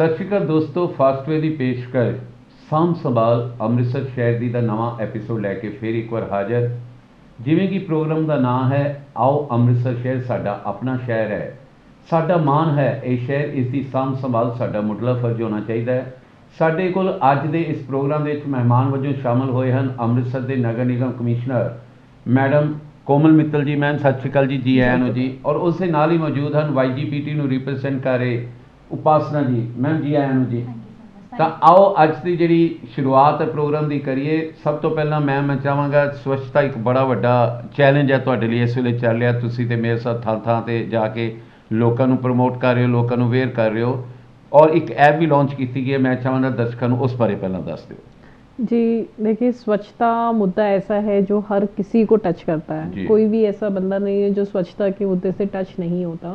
ਸਤਿ ਸ਼੍ਰੀ ਅਕਾਲ ਦੋਸਤੋ, ਫਾਸਟਵੇ ਦੀ ਪੇਸ਼ਕਸ਼ ਸਾਂਭ ਸੰਭਾਲ ਅੰਮ੍ਰਿਤਸਰ ਸ਼ਹਿਰ ਦੀ ਦਾ ਨਵਾਂ ਐਪੀਸੋਡ ਲੈ ਕੇ ਫਿਰ ਇੱਕ ਵਾਰ ਹਾਜ਼ਰ। ਜਿਵੇਂ ਕਿ ਪ੍ਰੋਗਰਾਮ ਦਾ ਨਾਮ ਹੈ, ਆਓ ਅੰਮ੍ਰਿਤਸਰ ਸ਼ਹਿਰ ਸਾਡਾ ਆਪਣਾ ਸ਼ਹਿਰ ਹੈ, ਸਾਡਾ ਮਾਣ ਹੈ ਇਹ ਸ਼ਹਿਰ, ਇਸ ਦੀ ਸਾਂਭ ਸੰਭਾਲ ਸਾਡਾ ਮੁੱਢਲਾ ਫਰਜ਼ ਹੋਣਾ ਚਾਹੀਦਾ ਹੈ। ਸਾਡੇ ਕੋਲ ਅੱਜ ਦੇ ਇਸ ਪ੍ਰੋਗਰਾਮ ਦੇ ਵਿੱਚ ਮਹਿਮਾਨ ਵਜੋਂ ਸ਼ਾਮਲ ਹੋਏ ਹਨ ਅੰਮ੍ਰਿਤਸਰ ਦੇ ਨਗਰ ਨਿਗਮ ਕਮਿਸ਼ਨਰ ਮੈਡਮ ਕੋਮਲ ਮਿੱਤਲ ਜੀ। ਮੈਮ ਸਤਿ ਸ਼੍ਰੀ ਅਕਾਲ ਜੀ, ਜੀ ਆਇਆਂ ਨੂੰ ਜੀ। ਔਰ ਉਸ ਦੇ ਨਾਲ ਹੀ ਮੌਜੂਦ ਹਨ YGPT ਨੂੰ ਰਿਪਰੈਜ਼ੈਂਟ ਕਰ ਰਹੇ ਉਪਾਸਨਾ ਜੀ। ਮੈਮ ਜੀ ਆਇਆਂ ਨੂੰ ਜੀ। ਤਾਂ ਆਓ ਅੱਜ ਦੀ ਜਿਹੜੀ ਸ਼ੁਰੂਆਤ ਹੈ ਪ੍ਰੋਗਰਾਮ ਦੀ ਕਰੀਏ। ਸਭ ਤੋਂ ਪਹਿਲਾਂ ਮੈਂ ਚਾਹਾਂਗਾ, ਸਵੱਛਤਾ ਇੱਕ ਬੜਾ ਵੱਡਾ ਚੈਲੰਜ ਹੈ ਤੁਹਾਡੇ ਲਈ ਇਸ ਵੇਲੇ ਚੱਲ ਰਿਹਾ, ਤੁਸੀਂ ਤੇ ਮੇਰੇ ਸਾਥ ਥਾਂ ਥਾਂ 'ਤੇ ਜਾ ਕੇ ਲੋਕਾਂ ਨੂੰ ਪ੍ਰਮੋਟ ਕਰ ਰਹੇ ਹੋ, ਲੋਕਾਂ ਨੂੰ ਅਵੇਅਰ ਕਰ ਰਹੇ ਹੋ, और एक ऐप भी लॉन्च की गई है। मैं चाहूँगा दर्शकों को उस बारे पहला दस दो जी। देखिए, स्वच्छता मुद्दा ऐसा है जो हर किसी को टच करता है। कोई भी ऐसा बंदा नहीं है जो स्वच्छता के मुद्दे से टच नहीं होता।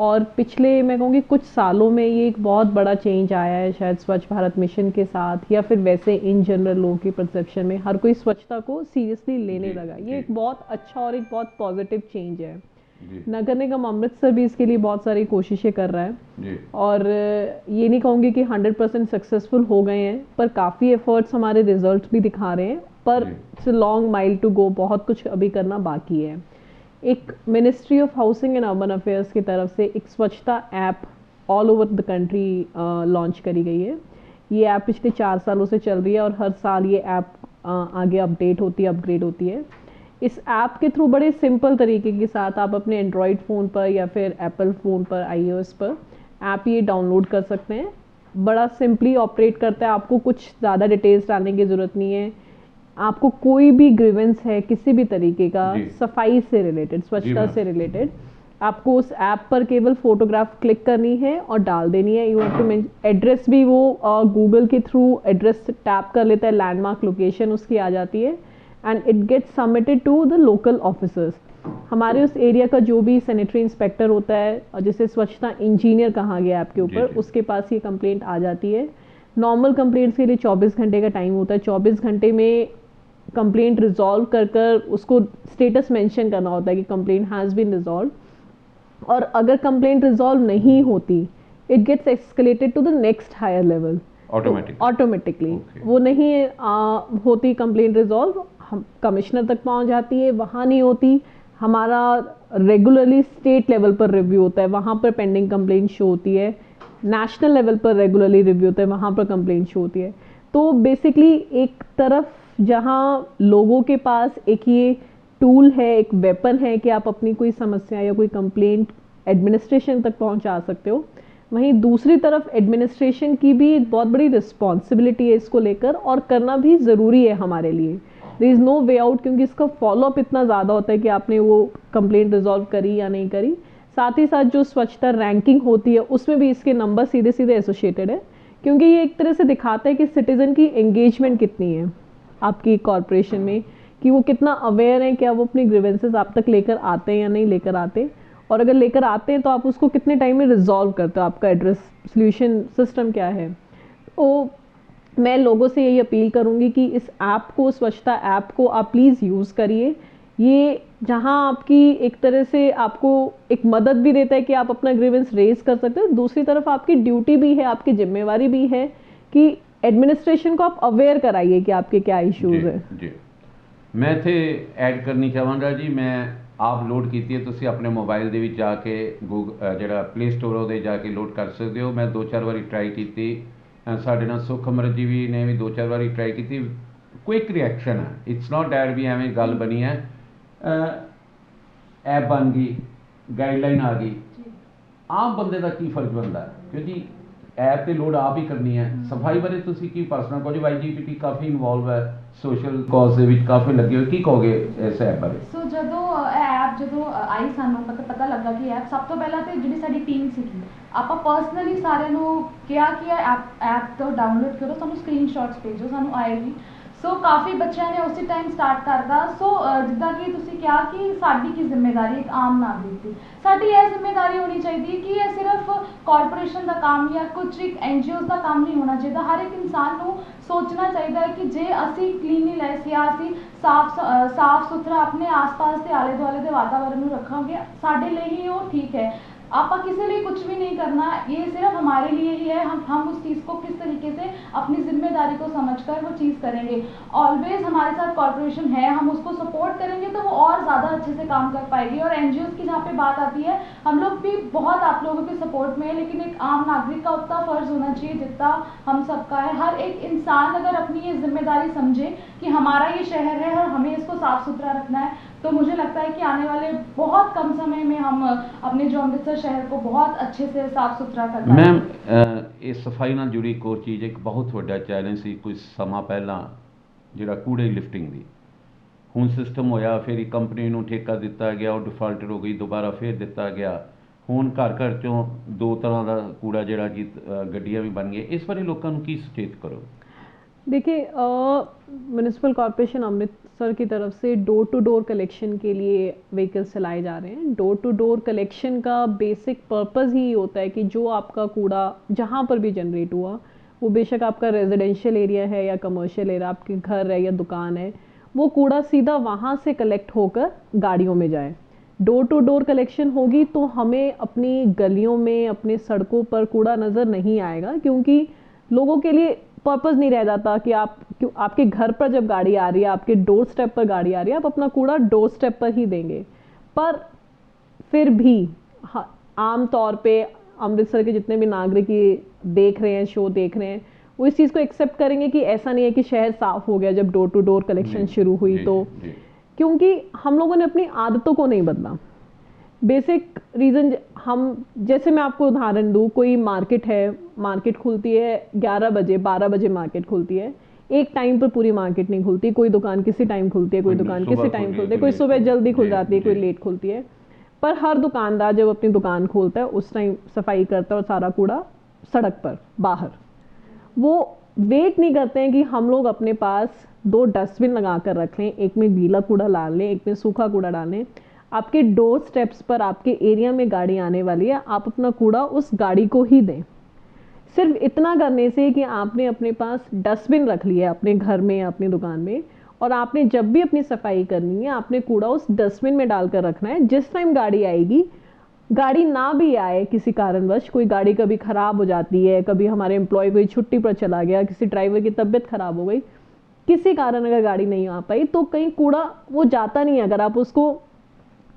और पिछले मैं कहूँगी कुछ सालों में ये एक बहुत बड़ा चेंज आया है, शायद स्वच्छ भारत मिशन के साथ, या फिर वैसे इन जनरल लोगों की परसेप्शन में हर कोई स्वच्छता को सीरियसली लेने लगा। ये एक बहुत अच्छा और एक बहुत पॉजिटिव चेंज है। नगर निगम अमृतसर भी इसके लिए बहुत सारी कोशिशें कर रहा है और ये नहीं कहूँगी कि 100% सक्सेसफुल हो गए हैं, पर काफ़ी एफर्ट्स हमारे रिजल्ट भी दिखा रहे हैं, पर it's long mile to go, बहुत कुछ अभी करना बाकी है। एक ministry of housing and urban affairs की तरफ से एक स्वच्छता app all over the country launch करी गई है। ये ऐप पिछले 4 सालों से चल रही है और हर साल ये ऐप आगे अपडेट होती है, अपग्रेड होती है। इस ऐप के थ्रू बड़े सिंपल तरीके के साथ आप अपने एंड्रॉयड फ़ोन पर या फिर एप्पल फ़ोन पर, iOS पर ऐप ये डाउनलोड कर सकते हैं। बड़ा सिंपली ऑपरेट करता है, आपको कुछ ज़्यादा डिटेल्स डालने की ज़रूरत नहीं है। आपको कोई भी ग्रीवेंस है किसी भी तरीके का, सफाई से रिलेटेड, स्वच्छता से रिलेटेड, आपको उस ऐप पर केवल फ़ोटोग्राफ क्लिक करनी है और डाल देनी है। यू हैव टू एड्रेस भी वो गूगल के थ्रू एड्रेस टैप कर लेता है, लैंडमार्क लोकेशन उसकी आ जाती है and it gets submitted to the local officers. हमारे उस एरिया का जो भी सैनिटरी इंस्पेक्टर होता है और जिसे स्वच्छता इंजीनियर कहा गया ऐप के ऊपर, उसके पास ये कंप्लेंट आ जाती है। नॉर्मल कंप्लेंट्स के लिए 24 घंटे का टाइम होता है। 24 घंटे में कंप्लेंट रिजॉल्व कर कर उसको स्टेटस मेंशन करना होता है कि कंप्लेंट हैज़ बीन रिजॉल्व। और अगर कंप्लेंट रिजॉल्व नहीं होती, it gets escalated to the next higher level automatically. वो नहीं होती कंप्लेंट रिजॉल्व, हम कमिश्नर तक पहुंच जाती है, वहाँ नहीं होती, हमारा रेगुलरली स्टेट लेवल पर रिव्यू होता है, वहाँ पर पेंडिंग कंप्लेंट शो होती है। नेशनल लेवल पर रेगुलरली रिव्यू होता है, वहाँ पर कंप्लेंट शो होती है। तो बेसिकली एक तरफ जहाँ लोगों के पास एक ये टूल है, एक वेपन है कि आप अपनी कोई समस्या या कोई कंप्लेंट एडमिनिस्ट्रेशन तक पहुँचा सकते हो, वहीं दूसरी तरफ एडमिनिस्ट्रेशन की भी एक बहुत बड़ी रिस्पॉन्सिबिलिटी है इसको लेकर, और करना भी ज़रूरी है हमारे लिए। There is no way out, क्योंकि इसका फॉलोअप इतना ज़्यादा होता है कि आपने वो कंप्लेंट रिजॉल्व करी या नहीं करी। साथ ही साथ जो स्वच्छता रैंकिंग होती है उसमें भी इसके नंबर सीधे सीधे एसोसिएटेड है, क्योंकि ये एक तरह से दिखाता है कि सिटीज़न की एंगेजमेंट कितनी है आपकी कॉरपोरेशन में, कि वो कितना अवेयर है, क्या वो अपनी ग्रीवेंसेस आप तक लेकर आते हैं या नहीं लेकर आते, और अगर लेकर आते हैं तो आप उसको कितने टाइम में रिजॉल्व करते हो, आपका एड्रेस सॉल्यूशन सिस्टम क्या है। तो मैं लोगों से यही अपील करूंगी कि इस ऐप को, स्वच्छता ऐप को आप प्लीज़ यूज़ करिए। ये जहां आपकी एक तरह से आपको एक मदद भी देता है कि आप अपना ग्रीवेंस रेज कर सकते हो, दूसरी तरफ आपकी ड्यूटी भी है, आपकी जिम्मेवारी भी है कि एडमिनिस्ट्रेशन को आप अवेयर कराइए कि आपके क्या इश्यूज़ है। जी, मैं इत्थे ऐड करनी चाहांगा जी। मैं आप लोड की है, तुसी अपने मोबाइल दे विच जाके ਜਿਹੜਾ प्ले स्टोर ਉਹਦੇ ਜਾ ਕੇ ਲੋਡ ਕਰ ਸਕਦੇ ਹੋ। मैं 2-4 ਵਾਰੀ ट्राई की, ਸਾਡੇ ਨਾਲ ਸੁਖਮਰ ਜੀ ਵੀ ਨੇ ਵੀ 2-4 ਵਾਰੀ ट्राई की। क्विक रिएक्शन है, इट्स नॉट डैट भी एवें गल बनी है। ऐप बन गई, गाइडलाइन आ गई, आम बंदे का की फर्ज बनता है, क्योंकि ऐप तो लोड आप ही करनी है। सफाई बारे तुसी की पर्सनल कहो जी, YGPT काफ़ी इन्वॉल्व है सोशल कॉज ਦੇ ਵਿੱਚ ਕਾਫੀ ਲੱਗੇ ਹੋਏ, ਕੀ ਕਹੋਗੇ ਇਸ ਐਪ ਬਾਰੇ? ਸੋ ਜਦੋਂ ਐਪ ਆਈ ਸਾਨੂੰ ਪਤਾ ਲੱਗਾ ਕਿ ਐਪ, ਸਭ ਤੋਂ ਪਹਿਲਾਂ ਤੇ ਜਿਹੜੀ ਸਾਡੀ ਟੀਮ ਸੀਗੀ, ਆਪਾਂ ਪਰਸਨਲੀ ਸਾਰਿਆਂ ਨੂੰ ਕਿਹਾ ਕਿ ਐਪ ਤੋਂ ਡਾਊਨਲੋਡ ਕਰੋ, ਸਾਨੂੰ ਸਕਰੀਨਸ਼ਾਟਸ ਭੇਜੋ, ਸਾਨੂੰ ਆਏਗੀ। ਸੋ ਕਾਫੀ ਬੱਚਿਆਂ ਨੇ ਉਸੇ ਟਾਈਮ ਸਟਾਰਟ ਕਰਦਾ। ਸੋ ਜਿੱਦਾਂ ਕਿ ਤੁਸੀਂ ਕਿਹਾ ਕਿ ਸਾਡੀ ਕੀ ਜ਼ਿੰਮੇਵਾਰੀ, ਇੱਕ ਆਮ ਨਾਗਰਿਕ ਦੀ ਸਾਡੀ ਇਹ ਜ਼ਿੰਮੇਵਾਰੀ ਹੋਣੀ ਚਾਹੀਦੀ ਹੈ ਕਿ ਇਹ ਸਿਰਫ ਕਾਰਪੋਰੇਸ਼ਨ ਦਾ ਕੰਮ ਜਾਂ ਕੁਝ ਇੱਕ NGOs ਦਾ ਕੰਮ ਨਹੀਂ ਹੋਣਾ ਚਾਹੀਦਾ। ਹਰ ਇੱਕ ਇਨਸਾਨ ਨੂੰ ਸੋਚਣਾ ਚਾਹੀਦਾ ਹੈ ਕਿ ਜੇ ਅਸੀਂ ਕਲੀਨਲੀਨੈਸ ਜਾਂ ਅਸੀਂ ਸਾਫ ਸੁਥਰਾ ਆਪਣੇ ਆਸ-ਪਾਸ ਦੇ ਆਲੇ ਦੁਆਲੇ ਦੇ ਵਾਤਾਵਰਨ ਨੂੰ ਰੱਖਾਂਗੇ, ਸਾਡੇ ਲਈ ਹੀ ਉਹ ਠੀਕ ਹੈ। आप किसी लिए कुछ भी नहीं करना, ये सिर्फ हमारे लिए ही है। हम उस चीज़ को किस तरीके से अपनी जिम्मेदारी को समझकर वो चीज़ करेंगे। ऑलवेज हमारे साथ कॉर्पोरेशन है, हम उसको सपोर्ट करेंगे तो वो और ज़्यादा अच्छे से काम कर पाएगी। और एनजीओज की जहाँ पे बात आती है, हम लोग भी बहुत आप लोगों के सपोर्ट में है, लेकिन एक आम नागरिक का उतना फ़र्ज होना चाहिए जितना हम सबका है। हर एक इंसान अगर अपनी ये जिम्मेदारी समझे कि हमारा ये शहर है और हमें इसको साफ सुथरा रखना है, तो मुझे लगता है कि आने वाले बहुत कम समय में हम अपने जो अमृतसर शहर को बहुत अच्छे से साफ सुथरा कर पाएंगे। मैम इस सफाई ਨਾਲ जुड़ी एक और चीज़, एक बहुत ਵੱਡਾ ਚੈਲੰਜ ਸੀ ਕੁਝ ਸਮਾਂ ਪਹਿਲਾਂ ਜਿਹੜਾ ਕੂੜੇ ਲਿਫਟਿੰਗ ਦੀ। ਹੁਣ ਸਿਸਟਮ ਹੋਇਆ, ਫਿਰ ਇੱਕ ਕੰਪਨੀ ਨੂੰ ਠੇਕਾ ਦਿੱਤਾ ਗਿਆ, ਉਹ ਡਿਫਾਲਟਰ ਹੋ ਗਈ, ਦੁਬਾਰਾ ਫਿਰ ਦਿੱਤਾ ਗਿਆ। ਹੁਣ ਘਰ ਘਰ ਚੋਂ ਦੋ ਤਰ੍ਹਾਂ ਦਾ ਕੂੜਾ ਜਿਹੜਾ ਕਿ ਗੱਡੀਆਂ ਵੀ ਬਣ ਗਈਆਂ। ਇਸ ਬਾਰੇ ਲੋਕਾਂ ਨੂੰ ਕੀ ਸੁਚੇਤ ਕਰੋ? देखिए, म्यूनिसिपल कॉरपोरेशन अमृतसर की तरफ से डोर टू डोर कलेक्शन के लिए व्हीकल्स चलाए जा रहे हैं। डोर टू डोर कलेक्शन का बेसिक पर्पस ही होता है कि जो आपका कूड़ा जहाँ पर भी जनरेट हुआ, वो बेशक आपका रेजिडेंशियल एरिया है या कमर्शियल एरिया, आपके घर है या दुकान है, वो कूड़ा सीधा वहाँ से कलेक्ट होकर गाड़ियों में जाए। डोर टू डोर कलेक्शन होगी तो हमें अपनी गलियों में, अपने सड़कों पर कूड़ा नज़र नहीं आएगा, क्योंकि लोगों के लिए पर्पज़ नहीं रह जाता कि आपके घर पर जब गाड़ी आ रही है, आपके डोर स्टेप पर गाड़ी आ रही है, आप अपना कूड़ा डोर स्टेप पर ही देंगे। पर फिर भी आम तौर पे अमृतसर के जितने भी नागरिक ये देख रहे हैं, शो देख रहे हैं, वो इस चीज़ को एक्सेप्ट करेंगे कि ऐसा नहीं है कि शहर साफ़ हो गया जब डोर टू डोर कलेक्शन शुरू हुई तो, क्योंकि हम लोगों ने अपनी आदतों को नहीं बदला। बेसिक रीज़न, हम जैसे मैं आपको उदाहरण दूँ, कोई मार्केट है, मार्केट खुलती है 11 बजे, 12 बजे मार्केट खुलती है। एक टाइम पर पूरी मार्केट नहीं खुलती, कोई दुकान किसी टाइम खुलती है, कोई दुकान किसी टाइम खुलती है, कोई सुबह जल्दी खुल जाती है, कोई लेट खुलती है। पर हर दुकानदार जब अपनी दुकान खोलता है उस टाइम सफाई करता है और सारा कूड़ा सड़क पर बाहर, वो वेट नहीं करते हैं कि हम लोग अपने पास 2 डस्टबिन लगा कर रख लें, एक में गीला कूड़ा डाल लें, एक में सूखा कूड़ा डालें। आपके डोर स्टेप्स पर आपके एरिया में गाड़ी आने वाली है, आप अपना कूड़ा उस गाड़ी को ही दें। सिर्फ इतना करने से कि आपने अपने पास डस्टबिन रख लिया अपने घर में या अपनी दुकान में, और आपने जब भी अपनी सफाई करनी है आपने कूड़ा उस डस्टबिन में डालकर रखना है। जिस टाइम गाड़ी आएगी, गाड़ी ना भी आए किसी कारणवश, कोई गाड़ी कभी ख़राब हो जाती है, कभी हमारे एम्प्लॉय कोई छुट्टी पर चला गया, किसी ड्राइवर की तबीयत ख़राब हो गई, किसी कारण अगर गाड़ी नहीं आ पाई, तो कहीं कूड़ा वो जाता नहीं है। अगर आप उसको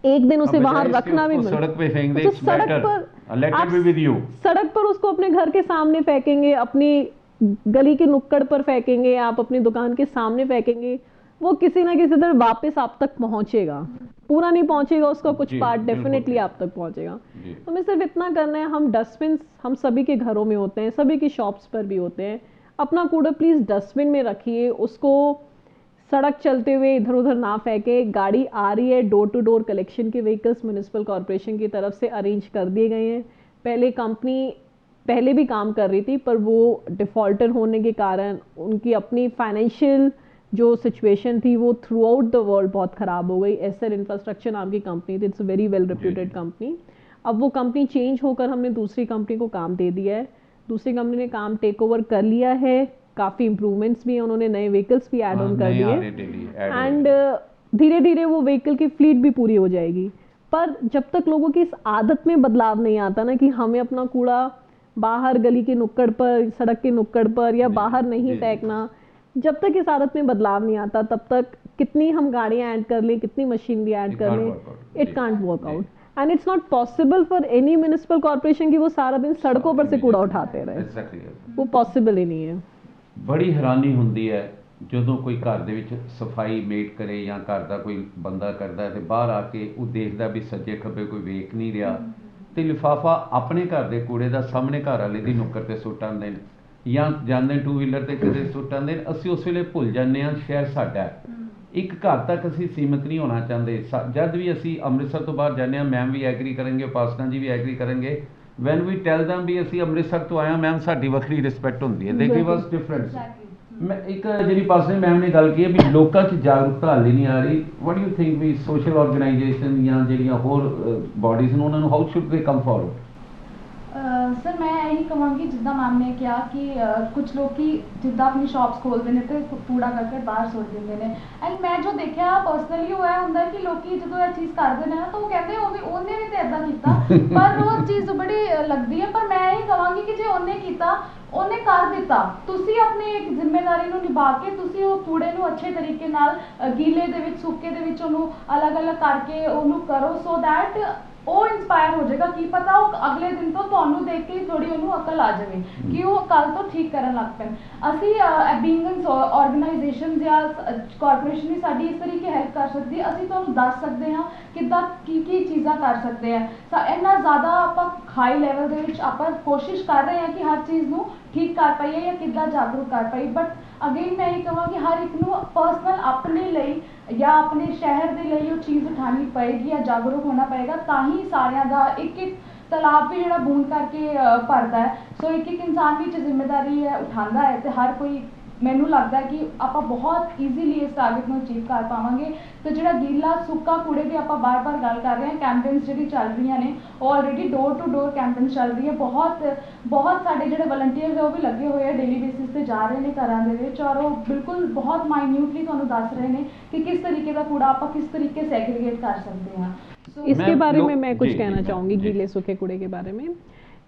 एक दिन उसे बाहर रखना भी, सड़क पे फेंक दे, तो सड़क पर आप सड़क पर उसको अपने घर के सामने फेंकेंगे, अपनी गली के नुक्कड़ पर फेंकेंगे, आप अपनी दुकान के सामने फेंकेंगे, वो किसी ना किसी तरह वापस आप तक पहुंचेगा। पूरा नहीं पहुंचेगा, उसका कुछ पार्ट डेफिनेटली आप तक पहुंचेगा। तो हमें सिर्फ इतना करना है, हम डस्टबिन हम सभी के घरों में होते हैं, सभी की शॉप्स पर भी होते हैं। अपना कूड़ा प्लीज़ डस्टबिन में रखिए, उसको सड़क चलते हुए इधर उधर ना फेंके। गाड़ी आ रही है, डोर टू डोर कलेक्शन के व्हीकल्स म्यूनिसिपल कॉरपोरेशन की तरफ से अरेंज कर दिए गए हैं। पहले कंपनी पहले भी काम कर रही थी, पर वो डिफ़ॉल्टर होने के कारण उनकी अपनी फाइनेंशियल जो सिचुएशन थी वो थ्रू आउट द वर्ल्ड बहुत ख़राब हो गई। एसएल इंफ्रास्ट्रक्चर नाम की कंपनी थी, it's a very well reputed company. अब वो कंपनी चेंज होकर हमने दूसरी कंपनी को काम दे दिया है, दूसरी कंपनी ने काम टेक ओवर कर लिया है। काफ़ी इम्प्रूवमेंट्स भी हैं, उन्होंने नए व्हीकल्स भी ऐड ऑन कर दिए, एंड धीरे धीरे वो व्हीकल की फ्लीट भी पूरी हो जाएगी। पर जब तक लोगों की इस आदत में बदलाव नहीं आता ना कि हमें अपना कूड़ा बाहर गली के नुक्कड़ पर, सड़क के नुक्कड़ पर या बाहर नहीं फेंकना, जब तक इस आदत में बदलाव नहीं आता तब तक कितनी हम गाड़ियाँ ऐड कर लें, कितनी मशीनरी ऐड कर लें, it can't work out. And it's not possible for any municipal corporation कि वो सारा दिन सड़कों पर से कूड़ा उठाते रहे, वो पॉसिबल ही नहीं है। बड़ी हैरानी होंदी है ਜਦੋਂ ਕੋਈ ਘਰ ਦੇ ਵਿੱਚ ਸਫਾਈ ਮੇਟ ਕਰੇ ਜਾਂ ਘਰ ਦਾ ਕੋਈ ਬੰਦਾ ਕਰਦਾ ਹੈ ਤੇ ਬਾਹਰ ਆ ਕੇ ਉਹ ਦੇਖਦਾ ਵੀ ਸੱਜੇ ਖੱਬੇ ਕੋਈ ਵੇਖ ਨਹੀਂ ਰਿਹਾ ਤੇ ਲਿਫਾਫਾ ਆਪਣੇ ਘਰ ਦੇ ਕੂੜੇ ਦਾ ਸਾਹਮਣੇ ਘਰ ਵਾਲੇ ਦੀ ਨੁੱਕਰ ਤੇ ਸੁੱਟ ਆਉਂਦੇ ਨੇ ਜਾਂ ਜਾਂਦੇ ਟੂ ਵੀਲਰ ਤੇ ਕਿਤੇ ਸੁੱਟ ਆਉਂਦੇ ਨੇ। ਅਸੀਂ ਉਸ ਵੇਲੇ ਭੁੱਲ ਜਾਂਦੇ ਹਾਂ ਸ਼ਹਿਰ ਸਾਡਾ ਹੈ, ਇੱਕ ਘਰ ਤੱਕ ਅਸੀਂ ਸੀਮਿਤ ਨਹੀਂ ਹੋਣਾ ਚਾਹੁੰਦੇ। ਜਦ ਵੀ ਅਸੀਂ ਅੰਮ੍ਰਿਤਸਰ ਤੋਂ ਬਾਹਰ ਜਾਂਦੇ ਹਾਂ, ਮੈਮ ਵੀ ਐਗਰੀ ਕਰਨਗੇ, ਉਪਾਸਨਾ ਜੀ ਵੀ ਐਗਰੀ ਕਰਨਗੇ, ਵੈਨ ਵੀ ਟੈਲ ਦਮ ਵੀ ਅਸੀਂ ਅੰਮ੍ਰਿਤਸਰ ਤੋਂ ਆਏ ਹਾਂ, ਮੈਮ ਸਾਡੀ ਵੱਖਰੀ ਰਿਸਪੈਕਟ ਹੁੰਦੀ ਹੈ, ਦੇ ਗਿਵ ਅਸ ਡਿਫਰੈਂਸ। ਮੈਂ ਇੱਕ ਜਿਹੜੀ ਪਾਸਨੇ ਮੈਮ ਨੇ ਗੱਲ ਕੀ ਹੈ ਵੀ ਲੋਕਾਂ 'ਚ ਜਾਗਰੂਕਤਾ ਹਾਲੇ ਨਹੀਂ ਆ ਰਹੀ। What do you think we social organisation ਜਾਂ ਜਿਹੜੀਆਂ ਹੋਰ ਬਾਡੀਜ਼ ਨੇ ਉਹਨਾਂ ਨੂੰ ਹਾਊ ਸ਼ੁੱਡ ਦੇ ਕਮ ਫਾਰਵਰਡ? ਸਰ ਮੈਂ ਇਹੀ ਕਹਾਂਗੀ ਜਿੱਦਾਂ ਮੈਮ ਨੇ ਕਿਹਾ ਕਿ ਕੁਝ ਲੋਕ ਕਿ ਜਿੱਦਾਂ ਆਪਣੀ ਸ਼ਾਪਸ ਖੋਲ੍ਹਦੇ ਨੇ ਤੇ ਕੂੜਾ ਕਰਕੇ ਬਾਹਰ ਸੁੱਟ ਦਿੰਦੇ ਨੇ। ਐਂਡ ਮੈਂ ਜੋ ਦੇਖਿਆ ਪਰਸਨਲੀ ਉਹ ਇਹ ਹੁੰਦਾ ਕਿ ਲੋਕੀ ਜਦੋਂ ਇਹ ਚੀਜ਼ ਕਰਦੇ ਨੇ ਨਾ ਤਾਂ ਉਹ ਕਹਿੰਦੇ ਉਹਨੇ ਵੀ ਤਾਂ ਇੱਦਾਂ ਕੀਤਾ, ਪਰ ਉਹ ਚੀਜ਼ ਬੜੀ ਲੱਗਦੀ ਹੈ। ਪਰ ਮੈਂ ਇਹੀ ਕਹਾਂਗੀ ਕਿ ਜੇ ਉਹਨੇ ਕੀਤਾ, ਉਹਨੇ ਕਰ ਦਿੱਤਾ, ਤੁਸੀਂ ਆਪਣੀ ਇੱਕ ਜ਼ਿੰਮੇਵਾਰੀ ਨੂੰ ਨਿਭਾ ਕੇ ਤੁਸੀਂ ਉਹ ਕੂੜੇ ਨੂੰ ਅੱਛੇ ਤਰੀਕੇ ਨਾਲ ਗੀਲੇ ਦੇ ਵਿੱਚ ਸੁੱਕੇ ਦੇ ਵਿੱਚ ਉਹਨੂੰ ਅਲੱਗ-ਅਲੱਗ ਕਰਕੇ ਉਹਨੂੰ ਕਰੋ, ਸੋ ਦੈਟ ਉਹ ਇੰਸਪਾਇਰ ਹੋ ਜਾਏਗਾ। ਕੀ ਪਤਾ ਉਹ ਅਗਲੇ ਦਿਨ ਤੋਂ ਤੁਹਾਨੂੰ ਦੇਖ ਕੇ ਥੋੜੀ ਉਹਨੂੰ ਅਕਲ ਆ ਜਾਵੇ ਕਿ ਉਹ ਕੱਲ ਤੋਂ ਠੀਕ ਕਰਨ ਲੱਗ ਪੈਣ। ਅਸੀਂ ਬੀਇੰਗ ਆਰਗੇਨਾਈਜੇਸ਼ਨ ਜਾਂ ਕਾਰਪੋਰੇਸ਼ਨ ਵੀ ਸਾਡੀ ਇਸ ਤਰੀਕੇ ਹੈਲਪ ਕਰ ਸਕਦੀ ਹੈ। ਅਸੀਂ ਤੁਹਾਨੂੰ ਦੱਸ ਸਕਦੇ ਹਾਂ ਕਿੱਦਾਂ ਕੀ ਚੀਜ਼ਾਂ ਕਰ ਸਕਦੇ ਆ। ਇੰਨਾ ਜ਼ਿਆਦਾ ਆਪਾਂ ਹਾਈ ਲੈਵਲ ਦੇ ਵਿੱਚ ਆਪਾਂ ਕੋਸ਼ਿਸ਼ ਕਰ ਰਹੇ ਹਾਂ ਕਿ ਹਰ ਚੀਜ਼ ਨੂੰ ਠੀਕ ਕਰ ਪਾਈਏ ਜਾਂ ਕਿੱਦਾਂ ਜਾਗਰੂਕ ਕਰ ਪਾਈਏ। ਬਟ ਅਗੇਨ ਮੈਂ ਇਹ ਕਹਾਂਗੀ ਹਰ ਇੱਕ ਨੂੰ ਪਰਸਨਲ ਆਪਣੇ ਲਈ ਜਾਂ ਆਪਣੇ ਸ਼ਹਿਰ ਦੇ ਲਈ ਉਹ ਚੀਜ਼ ਉਠਾਉਣੀ ਪਏਗੀ ਜਾਂ ਜਾਗਰੂਕ ਹੋਣਾ ਪਏਗਾ, ਤਾਂ ਹੀ ਸਾਰਿਆਂ ਦਾ ਇੱਕ ਤਲਾਬ ਵੀ ਜਿਹੜਾ ਬੂੰਦ ਕਰਕੇ ਭਰਦਾ ਹੈ। ਸੋ ਇੱਕ ਇਨਸਾਨ ਵਿੱਚ ਜ਼ਿੰਮੇਵਾਰੀ ਉਠਾਉਂਦਾ ਹੈ ਤੇ ਹਰ ਕੋਈ, ਮੈਨੂੰ ਲੱਗਦਾ ਕਿ ਆਪਾਂ ਬਹੁਤ ਈਜ਼ੀਲੀ ਇਸ ਟਾਰਗੇਟ ਨੂੰ ਅਚੀਵ ਕਰ ਪਾਵਾਂਗੇ। ਤੇ ਜਿਹੜਾ ਗੀਲਾ ਸੁੱਕਾ ਕੂੜੇ ਦੀ ਆਪਾਂ ਬਾਰ-ਬਾਰ ਗੱਲ ਕਰ ਰਹੇ ਹਾਂ, ਕੈਂਪੇਨਸ ਜਿਹੜੀ ਚੱਲ ਰਹੀਆਂ ਨੇ ਉਹ already door to door campaigns ਚੱਲ ਰਹੀ ਹੈ। ਬਹੁਤ ਸਾਡੇ ਜਿਹੜੇ ਵਲੰਟੀਅਰਸ ਹੈ ਉਹ ਵੀ ਲੱਗੇ ਹੋਏ ਆ, ਡੇਲੀ ਬੇਸਿਸ ਤੇ ਜਾ ਰਹੇ ਨੇ ਘਰਾਂ ਦੇ ਵਿੱਚ, ਔਰ ਉਹ ਬਿਲਕੁਲ ਬਹੁਤ ਮਾਈਨਿਊਟਲੀ ਤੁਹਾਨੂੰ ਦੱਸ ਰਹੇ ਨੇ कि किस तरीके का कूड़ा आप किस तरीके से एग्रीगेट कर सकते हैं। इसके बारे में मैं कुछ कहना चाहूँगी गीले सूखे कूड़े के बारे में।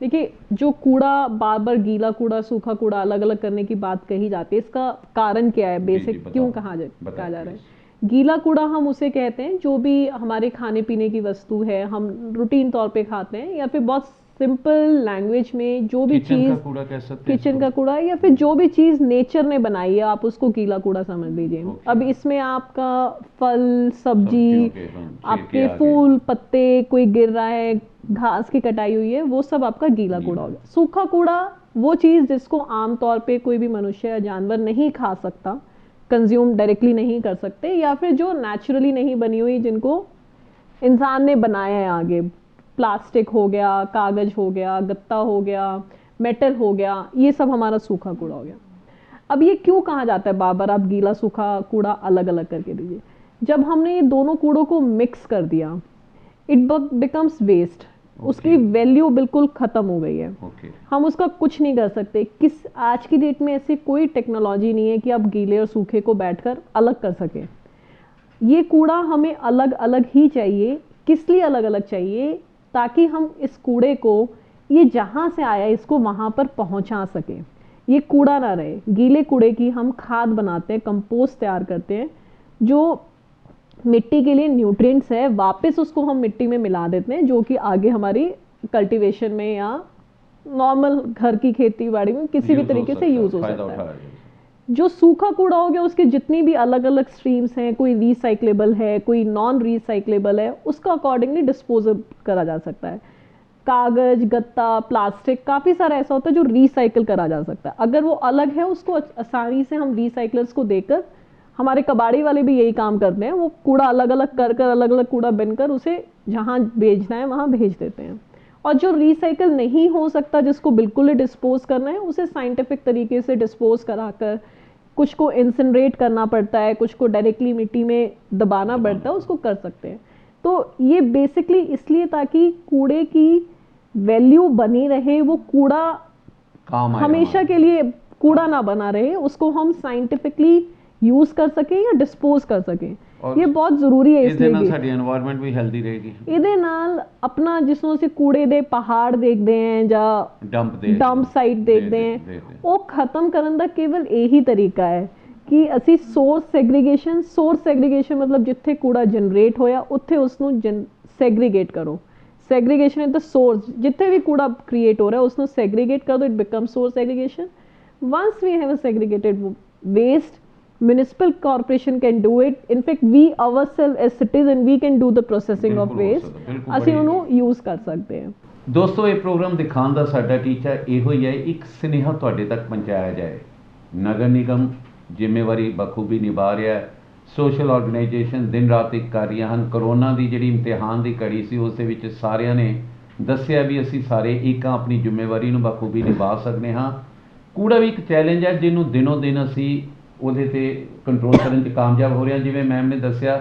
देखिए जो कूड़ा बार बार गीला कूड़ा सूखा कूड़ा अलग अलग करने की बात कही जाती है, इसका कारण क्या है, बेसिक क्यों कहा जा रहा है। गीला कूड़ा हम उसे कहते हैं जो भी हमारे खाने पीने की वस्तु है, हम रूटीन तौर पे खाते हैं, या फिर बहुत सिंपल लैंग्वेज में जो भी चीज़ किचन का कूड़ा या फिर जो भी चीज़ नेचर ने बनाई है आप उसको गीला कूड़ा समझ लीजिए। अब इसमें आपका फल सब्जी आपके फूल पत्ते कोई गिर रहा है, घास की कटाई हुई है, वो सब आपका गीला कूड़ा हो गया। सूखा कूड़ा वो चीज़ जिसको आमतौर पे कोई भी मनुष्य या जानवर नहीं खा सकता, कंज्यूम डायरेक्टली नहीं कर सकते, या फिर जो नेचुरली नहीं बनी हुई जिनको इंसान ने बनाया है आगे, प्लास्टिक हो गया, कागज हो गया, गत्ता हो गया, मेटल हो गया, ये सब हमारा सूखा कूड़ा हो गया। अब ये क्यों कहा जाता है बार बार आप गीला सूखा कूड़ा अलग अलग करके दीजिए। जब हमने ये दोनों कूड़ों को मिक्स कर दिया इट बिकम्स वेस्ट, उसकी वैल्यू बिल्कुल खत्म हो गई है। हम उसका कुछ नहीं कर सकते। आज की डेट में ऐसी कोई टेक्नोलॉजी नहीं है कि आप गीले और सूखे को बैठकर अलग कर सकें। ये कूड़ा हमें अलग अलग ही चाहिए। किस लिए अलग अलग चाहिए? ताकि हम इस कूड़े को, ये जहाँ से आया इसको वहाँ पर पहुँचा सकें, ये कूड़ा ना रहे। गीले कूड़े की हम खाद बनाते हैं, कंपोस्ट तैयार करते हैं, जो मिट्टी के लिए न्यूट्रिएंट्स है, वापस उसको हम मिट्टी में मिला देते हैं, जो कि आगे हमारी कल्टीवेशन में या नॉर्मल घर की खेती बाड़ी में किसी भी तरीके से यूज़ हो सकता है। जो सूखा कूड़ा हो गया उसके जितनी भी अलग अलग स्ट्रीम्स हैं, कोई रिसाइक्लेबल है कोई नॉन रिसाइक्लेबल है, उसका अकॉर्डिंगली डिस्पोजल करा जा सकता है। कागज गत्ता प्लास्टिक काफ़ी सारा ऐसा होता है जो रिसाइकिल करा जा सकता है। अगर वो अलग है उसको आसानी से हम रिसाइकलर्स को देकर, हमारे कबाड़ी वाले भी यही काम करते हैं, वो कूड़ा अलग अलग कर कर अलग अलग कूड़ा बनकर उसे जहाँ भेजना है वहाँ भेज देते हैं। और जो रिसाइकिल नहीं हो सकता, जिसको बिल्कुल ही डिस्पोज करना है, उसे साइंटिफिक तरीके से डिस्पोज कराकर कुछ को इंसिनरेट करना पड़ता है, कुछ को डायरेक्टली मिट्टी में दबाना पड़ता है, उसको कर सकते हैं। तो ये बेसिकली इसलिए ताकि कूड़े की वैल्यू बनी रहे, वो कूड़ा हमेशा के लिए कूड़ा ना बना रहे, उसको हम साइंटिफिकली यूज़ कर सकें या डिस्पोज कर सकें। ये बहुत ਜ਼ਰੂਰੀ ਹੈ। ਇਹਦੇ ਨਾਲ ਸਾਡੀ এনवायरमेंट ਵੀ ਹੈਲਦੀ ਰਹੇਗੀ। ਇਹਦੇ ਨਾਲ अपना जिसों से कूड़े ਦੇ ਪਹਾੜ ਦੇਖਦੇ हैं ਜਾਂ ਡੰਪ ਸਾਈਟ ਦੇਖਦੇ हैं, ਉਹ ਖਤਮ ਕਰਨ ਦਾ ਕੇਵਲ ਇਹੀ ਤਰੀਕਾ ਹੈ ਕਿ ਅਸੀਂ ਸੋਰਸ ਸੈਗਰੀਗੇਸ਼ਨ ਮਤਲਬ ਜਿੱਥੇ ਕੂੜਾ ਜਨਰੇਟ ਹੋਇਆ ਉੱਥੇ ਉਸ ਨੂੰ ਸੈਗਰੀਗੇਟ ਕਰੋ। ਸੈਗਰੀਗੇਸ਼ਨ ਇਜ਼ ਦ ਸੋਰਸ, ਜਿੱਥੇ ਵੀ ਕੂੜਾ ਕ੍ਰੀਏਟ ਹੋ ਰਿਹਾ ਉਸ ਨੂੰ ਸੈਗਰੀਗੇਟ ਕਰ ਦਿਓ, it become source segregation. Once we have a segregated waste, municipal corporation can do it. In fact we ourselves as citizen we can do the processing of waste, ਅਸੀਂ ਉਹਨੂੰ ਯੂਜ਼ ਕਰ ਸਕਦੇ ਹਾਂ। ਦੋਸਤੋ ਇਹ ਪ੍ਰੋਗਰਾਮ ਦਿਖਾਉਣ ਦਾ ਸਾਡਾ ਟੀਚਾ ਇਹੋ ਹੀ ਹੈ, ਇੱਕ ਸੁਨੇਹਾ ਤੁਹਾਡੇ ਤੱਕ ਪਹੁੰਚਾਇਆ ਜਾਏ। ਨਗਰ ਨਿਗਮ ਜ਼ਿੰਮੇਵਾਰੀ ਬਖੂਬੀ ਨਿਭਾ ਰਿਹਾ ਹੈ, ਸੋਸ਼ਲ ਆਰਗੇਨਾਈਜੇਸ਼ਨ ਦਿਨ ਰਾਤ ਇੱਕ ਕਰ ਰਹੀਆਂ ਹਨ। ਕਰੋਨਾ ਦੀ ਜਿਹੜੀ ਇਮਤਿਹਾਨ ਦੀ ਘੜੀ ਸੀ ਉਸ ਦੇ ਵਿੱਚ ਸਾਰਿਆਂ ਨੇ ਦੱਸਿਆ ਵੀ ਅਸੀਂ ਸਾਰੇ ਇੱਕ ਆਪਣੀ ਜ਼ਿੰਮੇਵਾਰੀ ਨੂੰ ਬਖੂਬੀ ਨਿਭਾ ਸਕਦੇ ਹਾਂ। ਕੂੜਾ ਵੀ ਇੱਕ ਚੈਲੰਜ ਹੈ ਜਿਹਨੂੰ ਦਿਨੋਂ ਦਿਨ ਅਸੀਂ ਉਹਦੇ 'ਤੇ ਕੰਟਰੋਲ ਕਰਨ 'ਚ ਕਾਮਯਾਬ ਹੋ ਰਹੇ ਹਾਂ। ਜਿਵੇਂ ਮੈਮ ਨੇ ਦੱਸਿਆ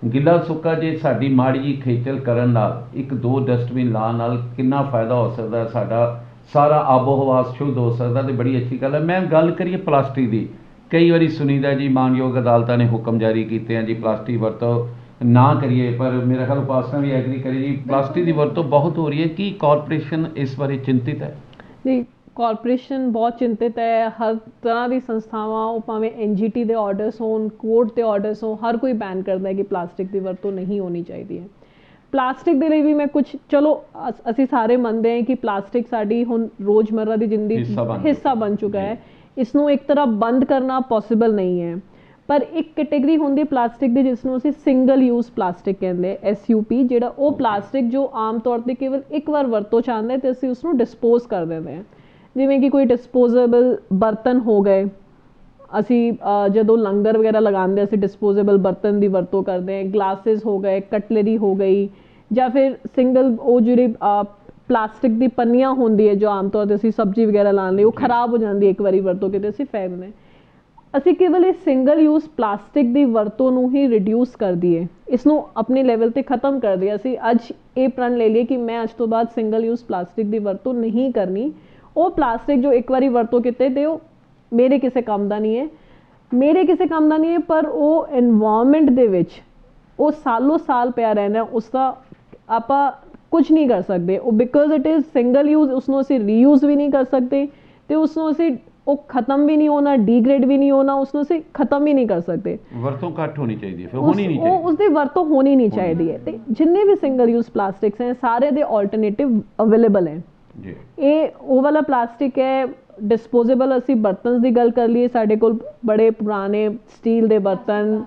ਗਿੱਲਾ ਸੁੱਕਾ ਜੇ ਸਾਡੀ ਮਾੜੀ ਜਿਹੀ ਖੇਚਲ ਕਰਨ ਨਾਲ, ਇੱਕ ਦੋ ਡਸਟਬਿਨ ਲਾਉਣ ਨਾਲ ਕਿੰਨਾ ਫਾਇਦਾ ਹੋ ਸਕਦਾ, ਸਾਡਾ ਸਾਰਾ ਆਬੋ ਹਵਾ ਸ਼ੁੱਧ ਹੋ ਸਕਦਾ, ਤੇ ਬੜੀ ਅੱਛੀ ਗੱਲ ਹੈ। ਮੈਂ ਗੱਲ ਕਰੀਏ ਪਲਾਸਟਿਕ ਦੀ, ਕਈ ਵਾਰੀ ਸੁਣੀਦਾ ਜੀ ਮਾਨਯੋਗ ਅਦਾਲਤਾਂ ਨੇ ਹੁਕਮ ਜਾਰੀ ਕੀਤੇ ਆ ਜੀ ਪਲਾਸਟਿਕ ਵਰਤੋਂ ਨਾ ਕਰੀਏ, ਪਰ ਮੇਰਾ ਖਿਆਲ ਉਪਾਸਨਾ ਵੀ ਐਗਰੀ ਕਰੇ ਜੀ, ਪਲਾਸਟਿਕ ਦੀ ਵਰਤੋਂ ਬਹੁਤ ਹੋ ਰਹੀ ਹੈ। ਕੀ ਕਾਰਪੋਰੇਸ਼ਨ ਇਸ ਬਾਰੇ ਚਿੰਤਿਤ ਹੈ? ਜੀ ਕਾਰਪੋਰੇਸ਼ਨ ਬਹੁਤ ਚਿੰਤਿਤ ਹੈ। ਹਰ ਤਰ੍ਹਾਂ ਦੀ ਸੰਸਥਾਵਾਂ, ਉਹ ਭਾਵੇਂ NGT ਦੇ ਆਰਡਰਸ ਹੋਣ, ਕੋਰਟ ਦੇ ਆਰਡਰਸ ਹੋਣ, ਹਰ ਕੋਈ ਬੈਨ ਕਰਦਾ ਹੈ ਕਿ ਪਲਾਸਟਿਕ ਦੀ ਵਰਤੋਂ ਨਹੀਂ ਹੋਣੀ ਚਾਹੀਦੀ ਹੈ। ਪਲਾਸਟਿਕ ਦੇ ਲਈ ਵੀ ਮੈਂ ਕੁਝ, ਚਲੋ ਅਸੀਂ ਸਾਰੇ ਮੰਨਦੇ ਹਾਂ ਕਿ ਪਲਾਸਟਿਕ ਸਾਡੀ ਹੁਣ ਰੋਜ਼ਮर्रा ਦੀ ਜ਼ਿੰਦਗੀ ਹਿੱਸਾ ਬਣ ਚੁੱਕਾ ਹੈ। ਇਸ ਨੂੰ ਇੱਕ ਤਰ੍ਹਾਂ ਬੰਦ ਕਰਨਾ ਪੋਸੀਬਲ ਨਹੀਂ ਹੈ, ਪਰ ਇੱਕ ਕੈਟੇਗਰੀ ਹੁੰਦੀ ਪਲਾਸਟਿਕ ਦੀ ਜਿਸ ਨੂੰ ਅਸੀਂ ਸਿੰਗਲ ਯੂਜ਼ ਪਲਾਸਟਿਕ ਕਹਿੰਦੇ, SUP, ਜਿਹੜਾ ਉਹ ਪਲਾਸਟਿਕ ਜੋ ਆਮ ਤੌਰ 'ਤੇ ਕੇਵਲ ਇੱਕ ਵਾਰ ਵਰਤੋਂ 'ਚ ਆਉਂਦਾ ਅਤੇ ਅਸੀਂ ਉਸਨੂੰ ਡਿਸਪੋਜ਼ ਕਰ ਦਿੰਦੇ ਹਾਂ। ਜਿਵੇਂ ਕਿ ਕੋਈ ਡਿਸਪੋਜ਼ੇਬਲ ਬਰਤਨ ਹੋ ਗਏ, ਅਸੀਂ ਜਦੋਂ ਲੰਗਰ ਵਗੈਰਾ ਲਗਾਉਂਦੇ ਅਸੀਂ ਡਿਸਪੋਜ਼ੇਬਲ ਬਰਤਨ ਦੀ ਵਰਤੋਂ ਕਰਦੇ ਹਾਂ। ਗਲਾਸਿਸ ਹੋ ਗਏ, ਕਟਲਰੀ ਹੋ ਗਈ, ਜਾਂ ਫਿਰ ਸਿੰਗਲ ਉਹ ਜਿਹੜੀ ਪਲਾਸਟਿਕ ਦੀ ਪੰਨੀਆਂ ਹੁੰਦੀ ਹੈ ਜੋ ਆਮ ਤੌਰ 'ਤੇ ਅਸੀਂ ਸਬਜ਼ੀ ਵਗੈਰਾ ਲਾਉਣ ਲਈ, ਉਹ ਖਰਾਬ ਹੋ ਜਾਂਦੀ ਹੈ ਇੱਕ ਵਾਰੀ ਵਰਤੋਂ ਕੇ, ਅਸੀਂ ਫੈਂਕ ਦਿੰਦੇ ਹਾਂ। ਅਸੀਂ ਕੇਵਲ ਇਹ ਸਿੰਗਲ ਯੂਜ਼ ਪਲਾਸਟਿਕ ਦੀ ਵਰਤੋਂ ਨੂੰ ਹੀ ਰਿਡਿਊਸ ਕਰ ਦਈਏ, ਇਸ ਨੂੰ ਆਪਣੇ ਲੈਵਲ 'ਤੇ ਖ਼ਤਮ ਕਰ ਦਈਏ। ਅਸੀਂ ਅੱਜ ਇਹ ਪ੍ਰਣ ਲੈ ਲਈਏ ਕਿ ਮੈਂ ਅੱਜ ਤੋਂ ਬਾਅਦ ਸਿੰਗਲ ਯੂਜ਼ ਪਲਾਸਟਿਕ ਦੀ ਵਰਤੋਂ ਨਹੀਂ ਕਰਨੀ। ਉਹ ਪਲਾਸਟਿਕ ਜੋ ਇੱਕ ਵਾਰੀ ਵਰਤੋਂ ਕੀਤੇ ਤੇ ਉਹ ਮੇਰੇ ਕਿਸੇ ਕੰਮ ਦਾ ਨਹੀਂ ਹੈ, ਪਰ ਉਹ ਇਨਵਾਇਰਮੈਂਟ ਦੇ ਵਿੱਚ ਉਹ ਸਾਲੋਂ ਸਾਲ ਪਿਆ ਰਹਿਣਾ, ਉਸ ਦਾ ਆਪਾਂ ਕੁਝ ਨਹੀਂ ਕਰ ਸਕਦੇ। ਉਹ because it is single use, ਉਸਨੂੰ ਅਸੀਂ ਰੀਯੂਜ਼ ਵੀ ਨਹੀਂ ਕਰ ਸਕਦੇ, ਅਤੇ ਉਸਨੂੰ ਅਸੀਂ ਉਹ ਖਤਮ ਵੀ ਨਹੀਂ ਹੋਣਾ, ਡੀਗ੍ਰੇਡ ਵੀ ਨਹੀਂ ਹੋਣਾ, ਉਸਨੂੰ ਅਸੀਂ ਖਤਮ ਵੀ ਨਹੀਂ ਕਰ ਸਕਦੇ। ਵਰਤੋਂ ਘੱਟ ਹੋਣੀ ਚਾਹੀਦੀ ਹੈ, ਫਿਰ ਹੋਣੀ ਨਹੀਂ ਚਾਹੀਦੀ, ਉਸਦੀ ਵਰਤੋਂ ਹੋਣੀ ਨਹੀਂ ਚਾਹੀਦੀ ਹੈ। ਅਤੇ ਜਿੰਨੇ ਵੀ ਸਿੰਗਲ ਯੂਜ਼ ਪਲਾਸਟਿਕਸ ਹੈ ਸਾਰੇ ਦੇ ਆਲਟਰਨੇਟਿਵ ਅਵੇਲੇਬਲ ਹੈ। ਇਹ ਉਹ ਵਾਲਾ ਪਲਾਸਟਿਕ ਹੈ। ਡਿਸਪੋਜ਼ੇਬਲ ਅਸੀਂ ਬਰਤਨ ਦੀ ਗੱਲ ਕਰ ਲਈਏ, ਸਾਡੇ ਕੋਲ ਬੜੇ ਪੁਰਾਣੇ ਸਟੀਲ ਦੇ ਬਰਤਨ,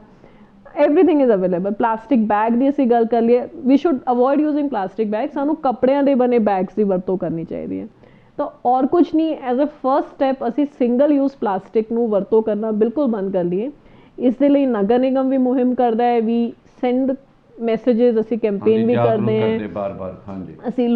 everything is available. Plastic bag ਦੀ ਅਸੀਂ ਗੱਲ ਕਰ ਲਈਏ, we should avoid using plastic bag, ਸਾਨੂੰ ਕੱਪੜਿਆਂ ਦੇ ਬਣੇ ਬੈਗਸ ਦੀ ਵਰਤੋਂ ਕਰਨੀ ਚਾਹੀਦੀ ਹੈ। ਤਾਂ ਔਰ ਕੁਝ ਨਹੀਂ, ਐਜ਼ ਅ ਫਸਟ ਸਟੈਪ ਅਸੀਂ ਸਿੰਗਲ ਯੂਜ਼ ਪਲਾਸਟਿਕ ਨੂੰ ਵਰਤੋਂ ਕਰਨਾ ਬਿਲਕੁਲ ਬੰਦ ਕਰ ਲਈਏ। ਇਸ ਦੇ ਲਈ ਨਗਰ ਨਿਗਮ ਵੀ ਮੁਹਿੰਮ ਕਰਦਾ ਹੈ, ਵੀ ਸੈਂਡ ਮੈਸੇजेस, ਅਸੀਂ ਕੈਂਪੇਨ ਵੀ ਕਰਦੇ ਹਾਂ, ਅਸੀਂ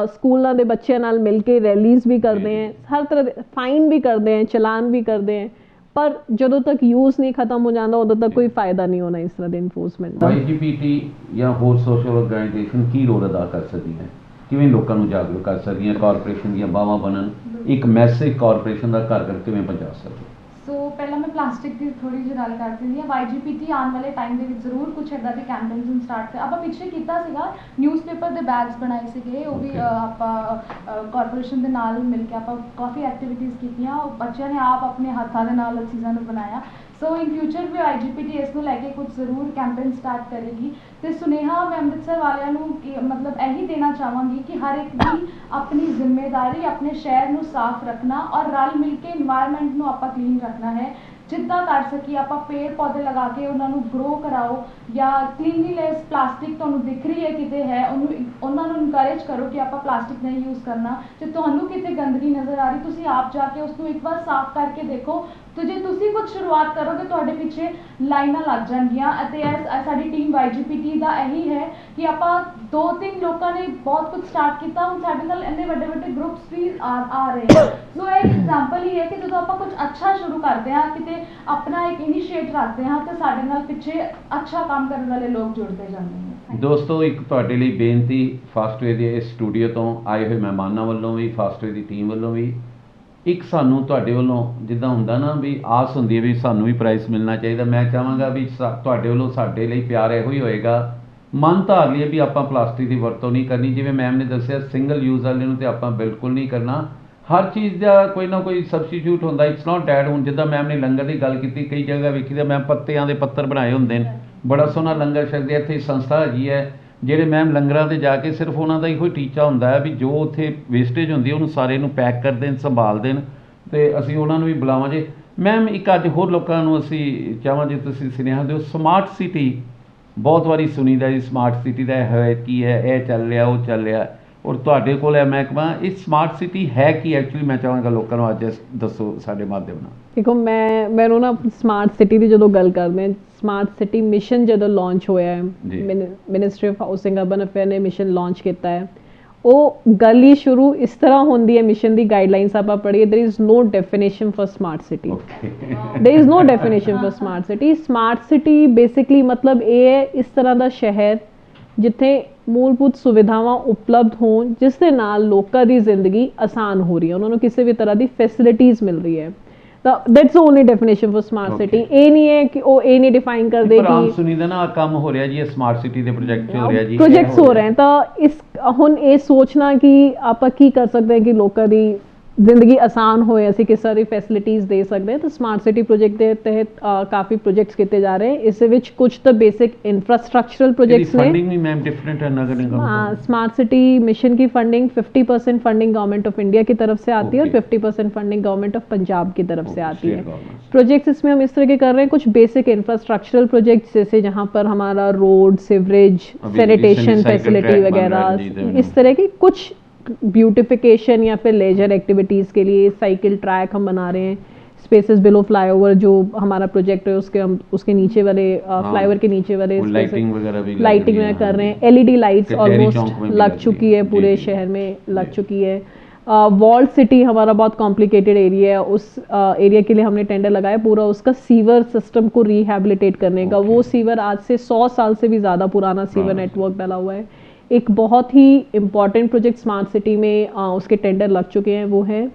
ਸਕੂਲਾਂ ਦੇ ਬੱਚਿਆਂ ਨਾਲ ਮਿਲ ਕੇ ਰੈਲੀਜ਼ ਵੀ ਕਰਦੇ ਹਾਂ, ਹਰ ਤਰ੍ਹਾਂ ਦੇ ਫਾਈਨ ਵੀ ਕਰਦੇ ਹਾਂ, ਚਲਾਨ ਵੀ ਕਰਦੇ ਹਾਂ, ਪਰ ਜਦੋਂ ਤੱਕ ਯੂਜ਼ ਨਹੀਂ ਖਤਮ ਹੋ ਜਾਂਦਾ ਉਦੋਂ ਤੱਕ ਕੋਈ ਫਾਇਦਾ ਨਹੀਂ ਹੋਣਾ ਇਸ ਤਰ੍ਹਾਂ ਦੇ ਇਨਫੋਰਸਮੈਂਟ ਦਾ। IGPT ਜਾਂ ਹੋਰ ਸੋਸ਼ਲ ਆਰਗੇਨਾਈਜੇਸ਼ਨ ਕੀ ਰੋਲ ਅਦਾ ਕਰ ਸਕਦੀ ਹੈ? ਕਿਵੇਂ ਲੋਕਾਂ ਨੂੰ ਜਾਗਰੂਕ ਕਰ ਸਕਦੀਆਂ? ਕਾਰਪੋਰੇਸ਼ਨ ਦੀਆਂ ਬਾਹਾਂ ਬਣਨ, ਇੱਕ ਮੈਸੇਜ ਕਾਰਪੋਰੇਸ਼ਨ ਦਾ ਘਰ ਘਰ ਕਿਵੇਂ ਪਹੁੰਚਾ ਸਕਦੀ? ਸੋ ਪਹਿਲਾਂ ਮੈਂ ਪਲਾਸਟਿਕ ਦੀ ਥੋੜੀ ਜਿਹੀ ਗੱਲ ਕਰ ਦਿੰਦੀ ਹਾਂ। IGPT ਆਉਣ ਵਾਲੇ ਟਾਈਮ ਦੇ ਵਿੱਚ ਜ਼ਰੂਰ ਕੁਝ ਇੱਦਾਂ ਦੇ ਕੈਂਪੇਨਸ ਸਟਾਰਟ ਆਪਾਂ ਪਿੱਛੇ ਕੀਤਾ ਸੀਗਾ, ਨਿਊਜ਼ਪੇਪਰ ਦੇ ਬੈਗਸ ਬਣਾਏ ਸੀਗੇ, ਉਹ ਵੀ ਆਪਾਂ ਕਾਰਪੋਰੇਸ਼ਨ ਦੇ ਨਾਲ ਮਿਲ ਕੇ ਆਪਾਂ ਕਾਫੀ ਐਕਟੀਵਿਟੀਜ਼ ਕੀਤੀਆਂ, ਬੱਚਿਆਂ ਨੇ ਆਪ ਆਪਣੇ ਹੱਥਾਂ ਦੇ ਨਾਲ ਚੀਜ਼ਾਂ ਨੂੰ ਬਣਾਇਆ। ਸੋ ਇਨ ਫਿਊਚਰ ਵੀ IGPT ਇਸ ਨੂੰ ਲੈ ਕੇ ਕੁਝ ਜ਼ਰੂਰ ਕੈਂਪੇਨ ਸਟਾਰਟ ਕਰੇਗੀ। ਅਤੇ ਸੁਨੇਹਾ ਮੈਂ ਅੰਮ੍ਰਿਤਸਰ ਵਾਲਿਆਂ ਨੂੰ ਮਤਲਬ ਇਹੀ ਦੇਣਾ ਚਾਹਾਂਗੀ ਕਿ ਹਰ ਇੱਕ ਦੀ ਆਪਣੀ ਜ਼ਿੰਮੇਦਾਰੀ ਆਪਣੇ ਸ਼ਹਿਰ ਨੂੰ ਸਾਫ਼ ਰੱਖਣਾ ਔਰ ਰਲ ਮਿਲ ਕੇ ਇਨਵਾਇਰਮੈਂਟ ਨੂੰ ਆਪਾਂ ਕਲੀਨ ਰੱਖਣਾ ਹੈ। ਜਿੱਦਾਂ ਕਰ ਸਕੀਏ ਆਪਾਂ ਪੇੜ ਪੌਦੇ ਲਗਾ ਕੇ ਉਹਨਾਂ ਨੂੰ ਗਰੋ ਕਰਾਓ, ਜਾਂ ਕਲੀਨਲੀਨੈਸ ਪਲਾਸਟਿਕ ਤੁਹਾਨੂੰ ਦਿਖ ਰਹੀ ਹੈ ਕਿਤੇ ਹੈ, ਉਹਨਾਂ ਨੂੰ ਇਨਕਰੇਜ ਕਰੋ ਕਿ ਆਪਾਂ ਪਲਾਸਟਿਕ ਨਹੀਂ ਯੂਜ਼ ਕਰਨਾ। ਜੇ ਤੁਹਾਨੂੰ ਕਿਤੇ ਗੰਦਗੀ ਨਜ਼ਰ ਆ ਰਹੀ, ਤੁਸੀਂ ਆਪ ਜਾ ਕੇ ਉਸਨੂੰ ਇੱਕ ਵਾਰ ਸਾਫ਼ ਕਰਕੇ ਦੇਖੋ, ਤੇ ਜੇ ਤੁਸੀਂ ਕੁਝ ਸ਼ੁਰੂਆਤ ਕਰੋਗੇ ਤੁਹਾਡੇ ਪਿੱਛੇ ਲਾਈਨਾਂ ਲੱਗ ਜਾਣਗੀਆਂ। ਅਤੇ ਇਹ ਸਾਡੀ ਟੀਮ IGPT ਦਾ ਇਹੀ ਹੈ ਕਿ ਆਪਾਂ 2-3 ਲੋਕਾਂ ਨੇ ਬਹੁਤ ਕੁਝ ਸਟਾਰਟ ਕੀਤਾ, ਹੁਣ ਸਾਡੇ ਨਾਲ ਇੰਨੇ ਵੱਡੇ ਵੱਡੇ ਗਰੁੱਪਸ ਵੀ ਆ ਰਹੇ ਹਨ। ਸੋ ਇਹ ਐਗਜ਼ਾਮਪਲ ਹੀ ਹੈ ਕਿ ਜਦੋਂ ਆਪਾਂ ਕੁਝ ਅੱਛਾ ਸ਼ੁਰੂ ਕਰਦੇ ਹਾਂ, ਕਿਤੇ ਆਪਣਾ ਇੱਕ ਇਨੀਸ਼ੀਏਟ ਰੱਖਦੇ ਹਾਂ, ਤਾਂ ਸਾਡੇ ਨਾਲ ਪਿੱਛੇ ਅੱਛਾ ਕੰਮ ਕਰਨ ਵਾਲੇ ਲੋਕ ਜੁੜਦੇ ਜਾਂਦੇ ਨੇ। ਦੋਸਤੋ, ਇੱਕ ਤੁਹਾਡੇ ਲਈ ਬੇਨਤੀ, ਫਾਸਟਵੇ ਦੇ ਇਸ ਸਟੂਡੀਓ ਤੋਂ ਆਏ ਹੋਏ ਮਹਿਮਾਨਾਂ ਵੱਲੋਂ ਵੀ, ਫਾਸਟਵੇ ਦੀ ਟੀਮ ਵੱਲੋਂ ਵੀ, ਇੱਕ ਸਾਨੂੰ ਤੁਹਾਡੇ ਵੱਲੋਂ ਜਿੱਦਾਂ ਹੁੰਦਾ ਨਾ ਵੀ ਆਸ ਹੁੰਦੀ ਹੈ ਵੀ ਸਾਨੂੰ ਵੀ ਪ੍ਰਾਈਜ਼ ਮਿਲਣਾ ਚਾਹੀਦਾ, ਮੈਂ ਚਾਹਾਂਗਾ ਵੀ ਤੁਹਾਡੇ ਵੱਲੋਂ ਸਾਡੇ ਲਈ ਪਿਆਰ ਇਹੋ ਹੀ ਹੋਏਗਾ, ਮਨ ਧਾਰ ਲਈਏ ਵੀ ਆਪਾਂ ਪਲਾਸਟਿਕ ਦੀ ਵਰਤੋਂ ਨਹੀਂ ਕਰਨੀ। ਜਿਵੇਂ ਮੈਮ ਨੇ ਦੱਸਿਆ, ਸਿੰਗਲ ਯੂਜ਼ ਵਾਲੇ ਨੂੰ ਤਾਂ ਆਪਾਂ ਬਿਲਕੁਲ ਨਹੀਂ ਕਰਨਾ। ਹਰ ਚੀਜ਼ ਦਾ ਕੋਈ ਨਾ ਕੋਈ ਸਬਸਟੀਟਿਊਟ ਹੁੰਦਾ, ਇਟਸ ਨਾਟ ਡੈਡ। ਹੁਣ ਜਿੱਦਾਂ ਮੈਮ ਨੇ ਲੰਗਰ ਦੀ ਗੱਲ ਕੀਤੀ, ਕਈ ਜਗ੍ਹਾ ਵੇਖੀ ਤਾਂ ਮੈਂ ਪੱਤਿਆਂ ਦੇ ਪੱਤਰ ਬਣਾਏ ਹੁੰਦੇ ਨੇ, ਬੜਾ ਸੋਹਣਾ ਲੰਗਰ ਛਕਦੇ। ਇੱਥੇ ਸੰਸਥਾ ਹੈਗੀ ਹੈ ਜਿਹੜੇ ਮੈਮ ਲੰਗਰਾਂ 'ਤੇ ਜਾ ਕੇ ਸਿਰਫ ਉਹਨਾਂ ਦਾ ਇਹੋ ਟੀਚਾ ਹੁੰਦਾ ਹੈ ਵੀ ਜੋ ਉੱਥੇ ਵੇਸਟੇਜ ਹੁੰਦੀ ਉਹਨੂੰ ਸਾਰੇ ਨੂੰ ਪੈਕ ਕਰ ਦੇਣ, ਸੰਭਾਲ ਦੇਣ, ਅਤੇ ਅਸੀਂ ਉਹਨਾਂ ਨੂੰ ਵੀ ਬੁਲਾਵਾਂ। ਜੇ ਮੈਮ ਇੱਕ ਅੱਜ ਹੋਰ ਲੋਕਾਂ ਨੂੰ ਅਸੀਂ ਚਾਹਵਾਂ, ਜੇ ਤੁਸੀਂ ਸੁਨੇਹਾ ਦਿਓ, ਸਮਾਰਟ ਸਿਟੀ ਬਹੁਤ ਵਾਰੀ ਸੁਣੀਦਾ ਜੀ, ਸਮਾਰਟ ਸਿਟੀ ਦਾ ਹੈ ਕੀ ਹੈ, ਇਹ ਚੱਲ ਰਿਹਾ ਉਹ ਚੱਲ ਰਿਹਾ, ਔਰ ਤੁਹਾਡੇ ਕੋਲ ਹੈ ਮਹਿਕਮਾ, ਇਹ ਸਮਾਰਟ ਸਿਟੀ ਹੈ ਕੀ ਐਕਚੁਅਲੀ? ਮੈਂ ਚਾਹਾਂਗਾ ਲੋਕਾਂ ਨੂੰ ਅੱਜ ਦੱਸੋ ਸਾਡੇ ਮਾਧਿਅਮ ਨਾਲ। ਦੇਖੋ, ਮੈਨੂੰ ਨਾ ਸਮਾਰਟ ਸਿਟੀ ਦੀ ਜਦੋਂ ਗੱਲ ਕਰਦੇ ਹਾਂ, ਸਮਾਰਟ ਸਿਟੀ ਮਿਸ਼ਨ ਜਦੋਂ ਲਾਂਚ ਹੋਇਆ ਹੈ, ministry of housing urban affair ਨੇ ਮਿਸ਼ਨ ਲਾਂਚ ਕੀਤਾ ਹੈ, ਉਹ ਗੱਲ ਹੀ ਸ਼ੁਰੂ ਇਸ ਤਰ੍ਹਾਂ ਹੁੰਦੀ ਹੈ ਮਿਸ਼ਨ ਦੀ ਗਾਈਡਲਾਈਨਸ ਆਪਾਂ ਪੜ੍ਹੀਏ there is no definition for smart city there is no definition for smart city basically मतलब ਇਹ ਹੈ ਇਸ ਤਰ੍ਹਾਂ ਦਾ ਸ਼ਹਿਰ ਜਿੱਥੇ ਮੂਲਭੂਤ ਸੁਵਿਧਾਵਾਂ ਉਪਲਬਧ ਹੋਣ ਜਿਸ ਦੇ ਨਾਲ ਲੋਕਾਂ ਦੀ ਜ਼ਿੰਦਗੀ ਆਸਾਨ ਹੋ ਰਹੀ ਹੈ ਉਹਨਾਂ ਨੂੰ ਕਿਸੇ ਵੀ ਤਰ੍ਹਾਂ ਦੀ ਫੈਸਿਲਿਟੀਜ਼ ਮਿਲ ਰਹੀ ਹੈ that's the only definition for smart city ਇਹ ਨਹੀਂ ਹੈ ਕਿ ਉਹ ਇਹ ਨਹੀਂ ਡਿਫਾਈਨ ਕਰਦੇ ਕਿ ਆਮ ਸੁਣੀਦਾ ਨਾ ਕੰਮ ਹੋ ਰਿਹਾ ਜੀ ਇਹ ਸਮਾਰਟ ਸਿਟੀ ਦੇ ਪ੍ਰੋਜੈਕਟ ਹੋ ਰਿਹਾ ਜੀ ਪ੍ਰੋਜੈਕਟਸ ਹੋ ਰਹੇ ਤਾਂ ਇਸ ਹੁਣ ਇਹ ਸੋਚਣਾ ਕਿ ਆਪਾਂ ਕੀ ਕਰ ਸਕਦੇ ਹਾਂ ਕਿ ਲੋਕਾਂ ਦੀ ਜ਼ਿੰਦਗੀ ਆਸਾਨ ਹੋਏ ਅਸੀਂ ਕਿਸ ਤਰ੍ਹਾਂ ਦੀ ਫੈਸਿਲਿਟੀਜ਼ ਦੇ ਸਕਦੇ ਹਾਂ ਤਾਂ ਸਮਾਰਟ ਸਿਟੀ ਪ੍ਰੋਜੈਕਟ ਦੇ ਤਹਿਤ ਕਾਫੀ ਪ੍ਰੋਜੈਕਟਸ ਕੀਤੇ ਜਾ ਰਹੇ ਇਸ ਦੇ ਵਿੱਚ ਕੁਝ ਤਾਂ ਬੇਸਿਕ इंफ्रास्ट्रक्चरल प्रोजेक्ट्स ने फंडिंग भी मैम डिफरेंट है नगर निगम स्मार्ट सिटी मिशन की funding 50% funding government of India की तरफ से आती है और 50% फंडिंग गवर्नमेंट ऑफ पंजाब की तरफ से आती है प्रोजेक्ट्स इसमें हम इस तरह के कर रहे हैं कुछ बेसिक इंफ्रास्ट्रक्चरल प्रोजेक्ट्स जैसे जहाँ पर हमारा रोड सीवरेज सैनिटेशन फैसिलिटी वगैरह इस तरह की कुछ ब्यूटिफिकेशन या फिर लेजर एक्टिविटीज़ के लिए साइकिल ट्रैक हम बना रहे हैं स्पेसेस बिलो फ्लाईओवर जो हमारा प्रोजेक्ट है उसके हम उसके नीचे वाले फ्लाईओवर के नीचे वाले लाइटिंग वगैरह भी लाइटिंग में कर रहे हैं एलईडी लाइट्स ऑलमोस्ट लग चुकी है पूरे शहर में लग चुकी है वॉल्ड सिटी हमारा बहुत कॉम्प्लिकेटेड एरिया है उस एरिया के लिए हमने टेंडर लगाया पूरा उसका सीवर सिस्टम को रिहैबिलिटेट करने का वो सीवर आज से 100 साल से भी ज़्यादा पुराना सीवर नेटवर्क डाला हुआ है एक बहुत ही इम्पॉर्टेंट प्रोजेक्ट स्मार्ट सिटी में उसके टेंडर लग चुके हैं वो है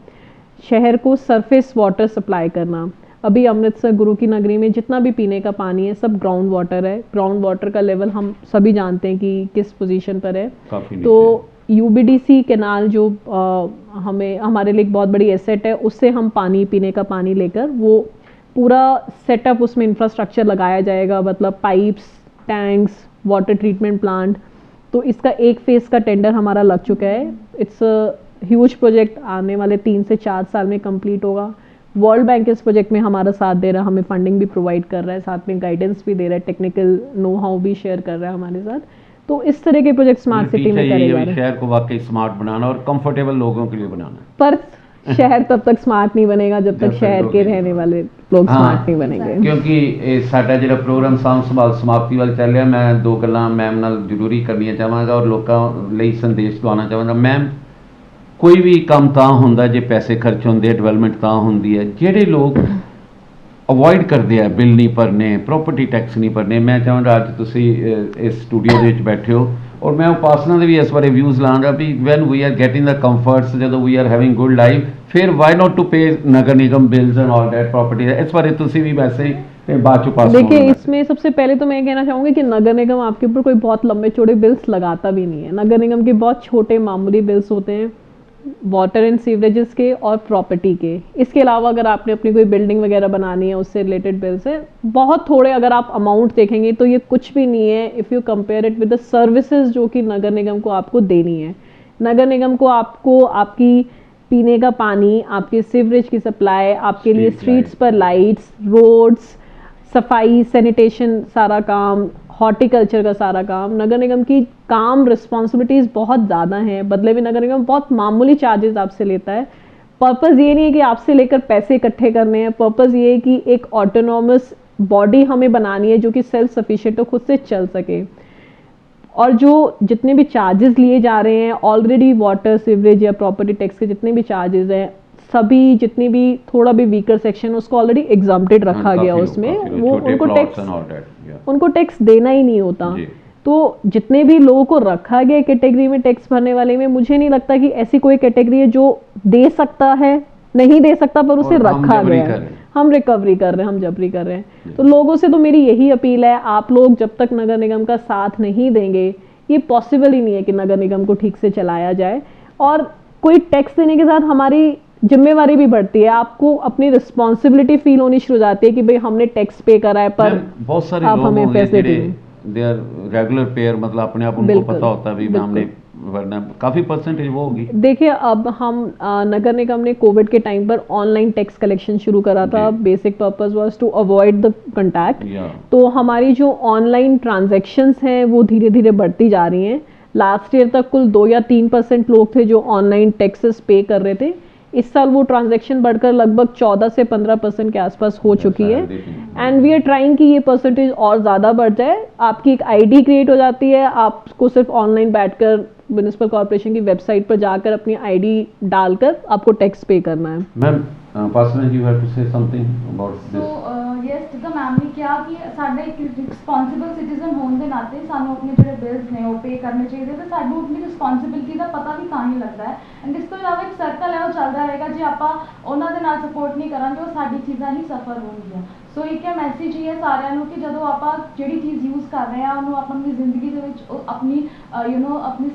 शहर को सरफेस वाटर सप्लाई करना अभी अमृतसर गुरु की नगरी में जितना भी पीने का पानी है सब ग्राउंड वाटर है ग्राउंड वाटर का लेवल हम सभी जानते हैं कि किस पोजीशन पर है तो यूबीडीसी कैनाल जो हमें हमारे लिए एक बहुत बड़ी एसेट है उससे हम पानी पीने का पानी लेकर वो पूरा सेटअप उसमें इंफ्रास्ट्रक्चर लगाया जाएगा मतलब pipes tanks water treatment plant तो इसका एक फेज़ का टेंडर हमारा लग चुका है इट्स ह्यूज प्रोजेक्ट आने वाले 3 से 4 साल में कंप्लीट होगा वर्ल्ड बैंक इस प्रोजेक्ट में हमारा साथ दे रहा है हमें फंडिंग भी प्रोवाइड कर रहा है साथ में गाइडेंस भी दे रहा है टेक्निकल नो हाउ भी शेयर कर रहा है हमारे साथ तो इस तरह के प्रोजेक्ट स्मार्ट सिटी में करे जा रहे हैं शहर को वाकई स्मार्ट बनाना और कंफर्टेबल लोगों के लिए बनाना पर शहर तब तक स्मार्ट नहीं बनेगा जब तक शहर के रहने वाले लोग स्मार्ट नहीं बनेंगे क्योंकि साडा जिहड़ा प्रोग्राम साम संभाल समाप्ति वाल चल रहा मैं दो गल्लां मैम नाल जरूरी करनियां चाहांगा और लोकां लई संदेश दवाना चाहांगा मैम कोई भी काम तां हुंदा जे पैसे खर्च होंदे डेवलपमेंट तां हुंदी है जिहड़े लोग अवॉइड करते हैं बिल नहीं भरने प्रॉपर्टी टैक्स नहीं भरने मैं चाहांगा अज तुसीं इस स्टूडियो दे विच बैठे हो और मैं उपासना दे भी इस बारे व्यूज़ लांगा भी when we are getting the comforts जदों we are having good life फिर why not to pay nagar nigam bills and all that property इस बारे तुसीं भी वैसे ही बाद चो पास देखिए इसमें सबसे पहले तो मैं कहना चाहूँगी कि नगर निगम आपके ऊपर कोई बहुत लंबे चौड़े बिल्स लगाता भी नहीं है नगर निगम के बहुत छोटे मामूली बिल्स होते हैं वाटर एंड सीवरेजेस के और प्रॉपर्टी के इसके अलावा अगर आपने अपनी कोई बिल्डिंग वगैरह बनानी है उससे रिलेटेड बिल्स है बहुत थोड़े अगर आप अमाउंट देखेंगे तो ये कुछ भी नहीं है if you compare it with the services जो कि नगर निगम को आपको देनी है नगर निगम को आपको आपकी पीने का पानी आपके सीवरेज की सप्लाई आपके लिए स्ट्रीट्स पर लाइट्स रोड्स सफाई सैनिटेशन सारा काम हॉर्टिकल्चर का सारा काम नगर निगम की काम रिस्पॉन्सिबिलिटीज़ बहुत ज़्यादा हैं बदले में नगर निगम बहुत मामूली चार्जेस आपसे लेता है पर्पज़ ये नहीं है कि आपसे लेकर पैसे इकट्ठे करने हैं पर्पज़ ये है कि एक ऑटोनॉमस बॉडी हमें बनानी है जो कि सेल्फ सफिशिएंट हो खुद से चल सके और जो जितने भी चार्जेस लिए जा रहे हैं ऑलरेडी वाटर सीवरेज या प्रॉपर्टी टैक्स के जितने भी चार्जेस हैं सभी जितनी भी थोड़ा भी वीकर सेक्शन उसको ऑलरेडी एग्जाम्प्टेड रखा गया उसमें वो उनको टैक्स देना ही नहीं होता तो जितने भी लोगों को रखा गया कैटेगरी में टैक्स भरने वाले में मुझे नहीं लगता कि ऐसी कोई कैटेगरी है जो दे सकता है नहीं दे सकता पर उसे रखा गया है हम रिकवरी कर रहे हैं हम जबरी कर रहे हैं तो लोगों से तो मेरी यही अपील है आप लोग जब तक नगर निगम का साथ नहीं देंगे ये पॉसिबल ही नहीं है कि नगर निगम को ठीक से चलाया जाए और कोई टैक्स देने के साथ हमारी जिम्मेवारी भी बढ़ती है आपको अपनी रिस्पॉन्सिबिलिटी फील होनी शुरू हो जाती है कि भाई हमने टैक्स पे करा है पर बहुत सारे आप हमें पैसे दे आर रेगुलर पेयर मतलब अपने आप उनको पता होता है भी हमने वरना काफ़ी परसेंटेज वो होगी देखिए अब हम नगर निगम ने कोविड के टाइम पर ऑनलाइन टैक्स कलेक्शन शुरू करा था basic purpose was to avoid the contact तो हमारी जो ऑनलाइन ट्रांजैक्शंस हैं वो धीरे धीरे बढ़ती जा रही हैं लास्ट ईयर तक कुल 2 या 3% लोग थे जो ऑनलाइन टैक्सेस पे कर रहे थे इस साल वो ट्रांजैक्शन बढ़कर लगभग 14 से 15% के आसपास हो चुकी है एंड वी आर ट्राइंग कि ये परसेंटेज और ज़्यादा बढ़ जाए आपकी एक आईडी क्रिएट हो जाती है आपको सिर्फ ऑनलाइन बैठकर म्यूनिसिपल कॉर्पोरेशन की वेबसाइट पर जाकर अपनी आईडी डालकर आपको टैक्स पे करना है। Ma'am personally you have to say something about so this. Yes ਜਿੱਦਾਂ ਮੈਮ ਨੇ ਕਿਹਾ ਕਿ ਸਾਡਾ ਇੱਕ ਰਿਸਪੌਂਸਿਬਲ ਸਿਟੀਜ਼ਨ ਹੋਣ ਦੇ ਨਾਤੇ ਸਾਨੂੰ ਆਪਣੇ ਜਿਹੜੇ ਬਿਲਸ ਨੇ ਉਹ ਪੇ ਕਰਨੇ ਚਾਹੀਦੇ ਤੇ ਸਾਨੂੰ ਆਪਣੀ ਰਿਸਪੌਂਸਿਬਿਲਿਟੀ ਦਾ ਪਤਾ ਵੀ ਤਾਂ ਹੀ ਲੱਗਦਾ ਹੈ। ਐਂਡ ਇਸ ਤੋਂ ਇਲਾਵਾ ਇੱਕ ਸਰਕਲ ਹੈ ਉਹ ਚੱਲਦਾ ਰਹੇਗਾ, ਜੇ ਆਪਾਂ ਉਹਨਾਂ ਦੇ ਨਾਲ ਸਪੋਰਟ ਨਹੀਂ ਕਰਾਂਗੇ ਉਹ ਸਾਡੀ ਚੀਜ਼ਾਂ ਹੀ ਸਫਰ ਹੋਣਗੀਆਂ। ਸੋ ਇੱਕ ਇਹ ਮੈਸੇਜ ਹੀ ਹੈ ਸਾਰਿਆਂ ਨੂੰ ਕਿ ਜਦੋਂ ਆਪਾਂ ਜਿਹੜੀ ਚੀਜ਼ ਯੂਜ਼ ਕਰ ਰਹੇ ਹਾਂ ਉਹਨੂੰ ਆਪਣੀ ਜ਼ਿੰਦਗੀ ਦੇ ਵਿੱਚ ਆਪਣੀ ਆਪਣੀ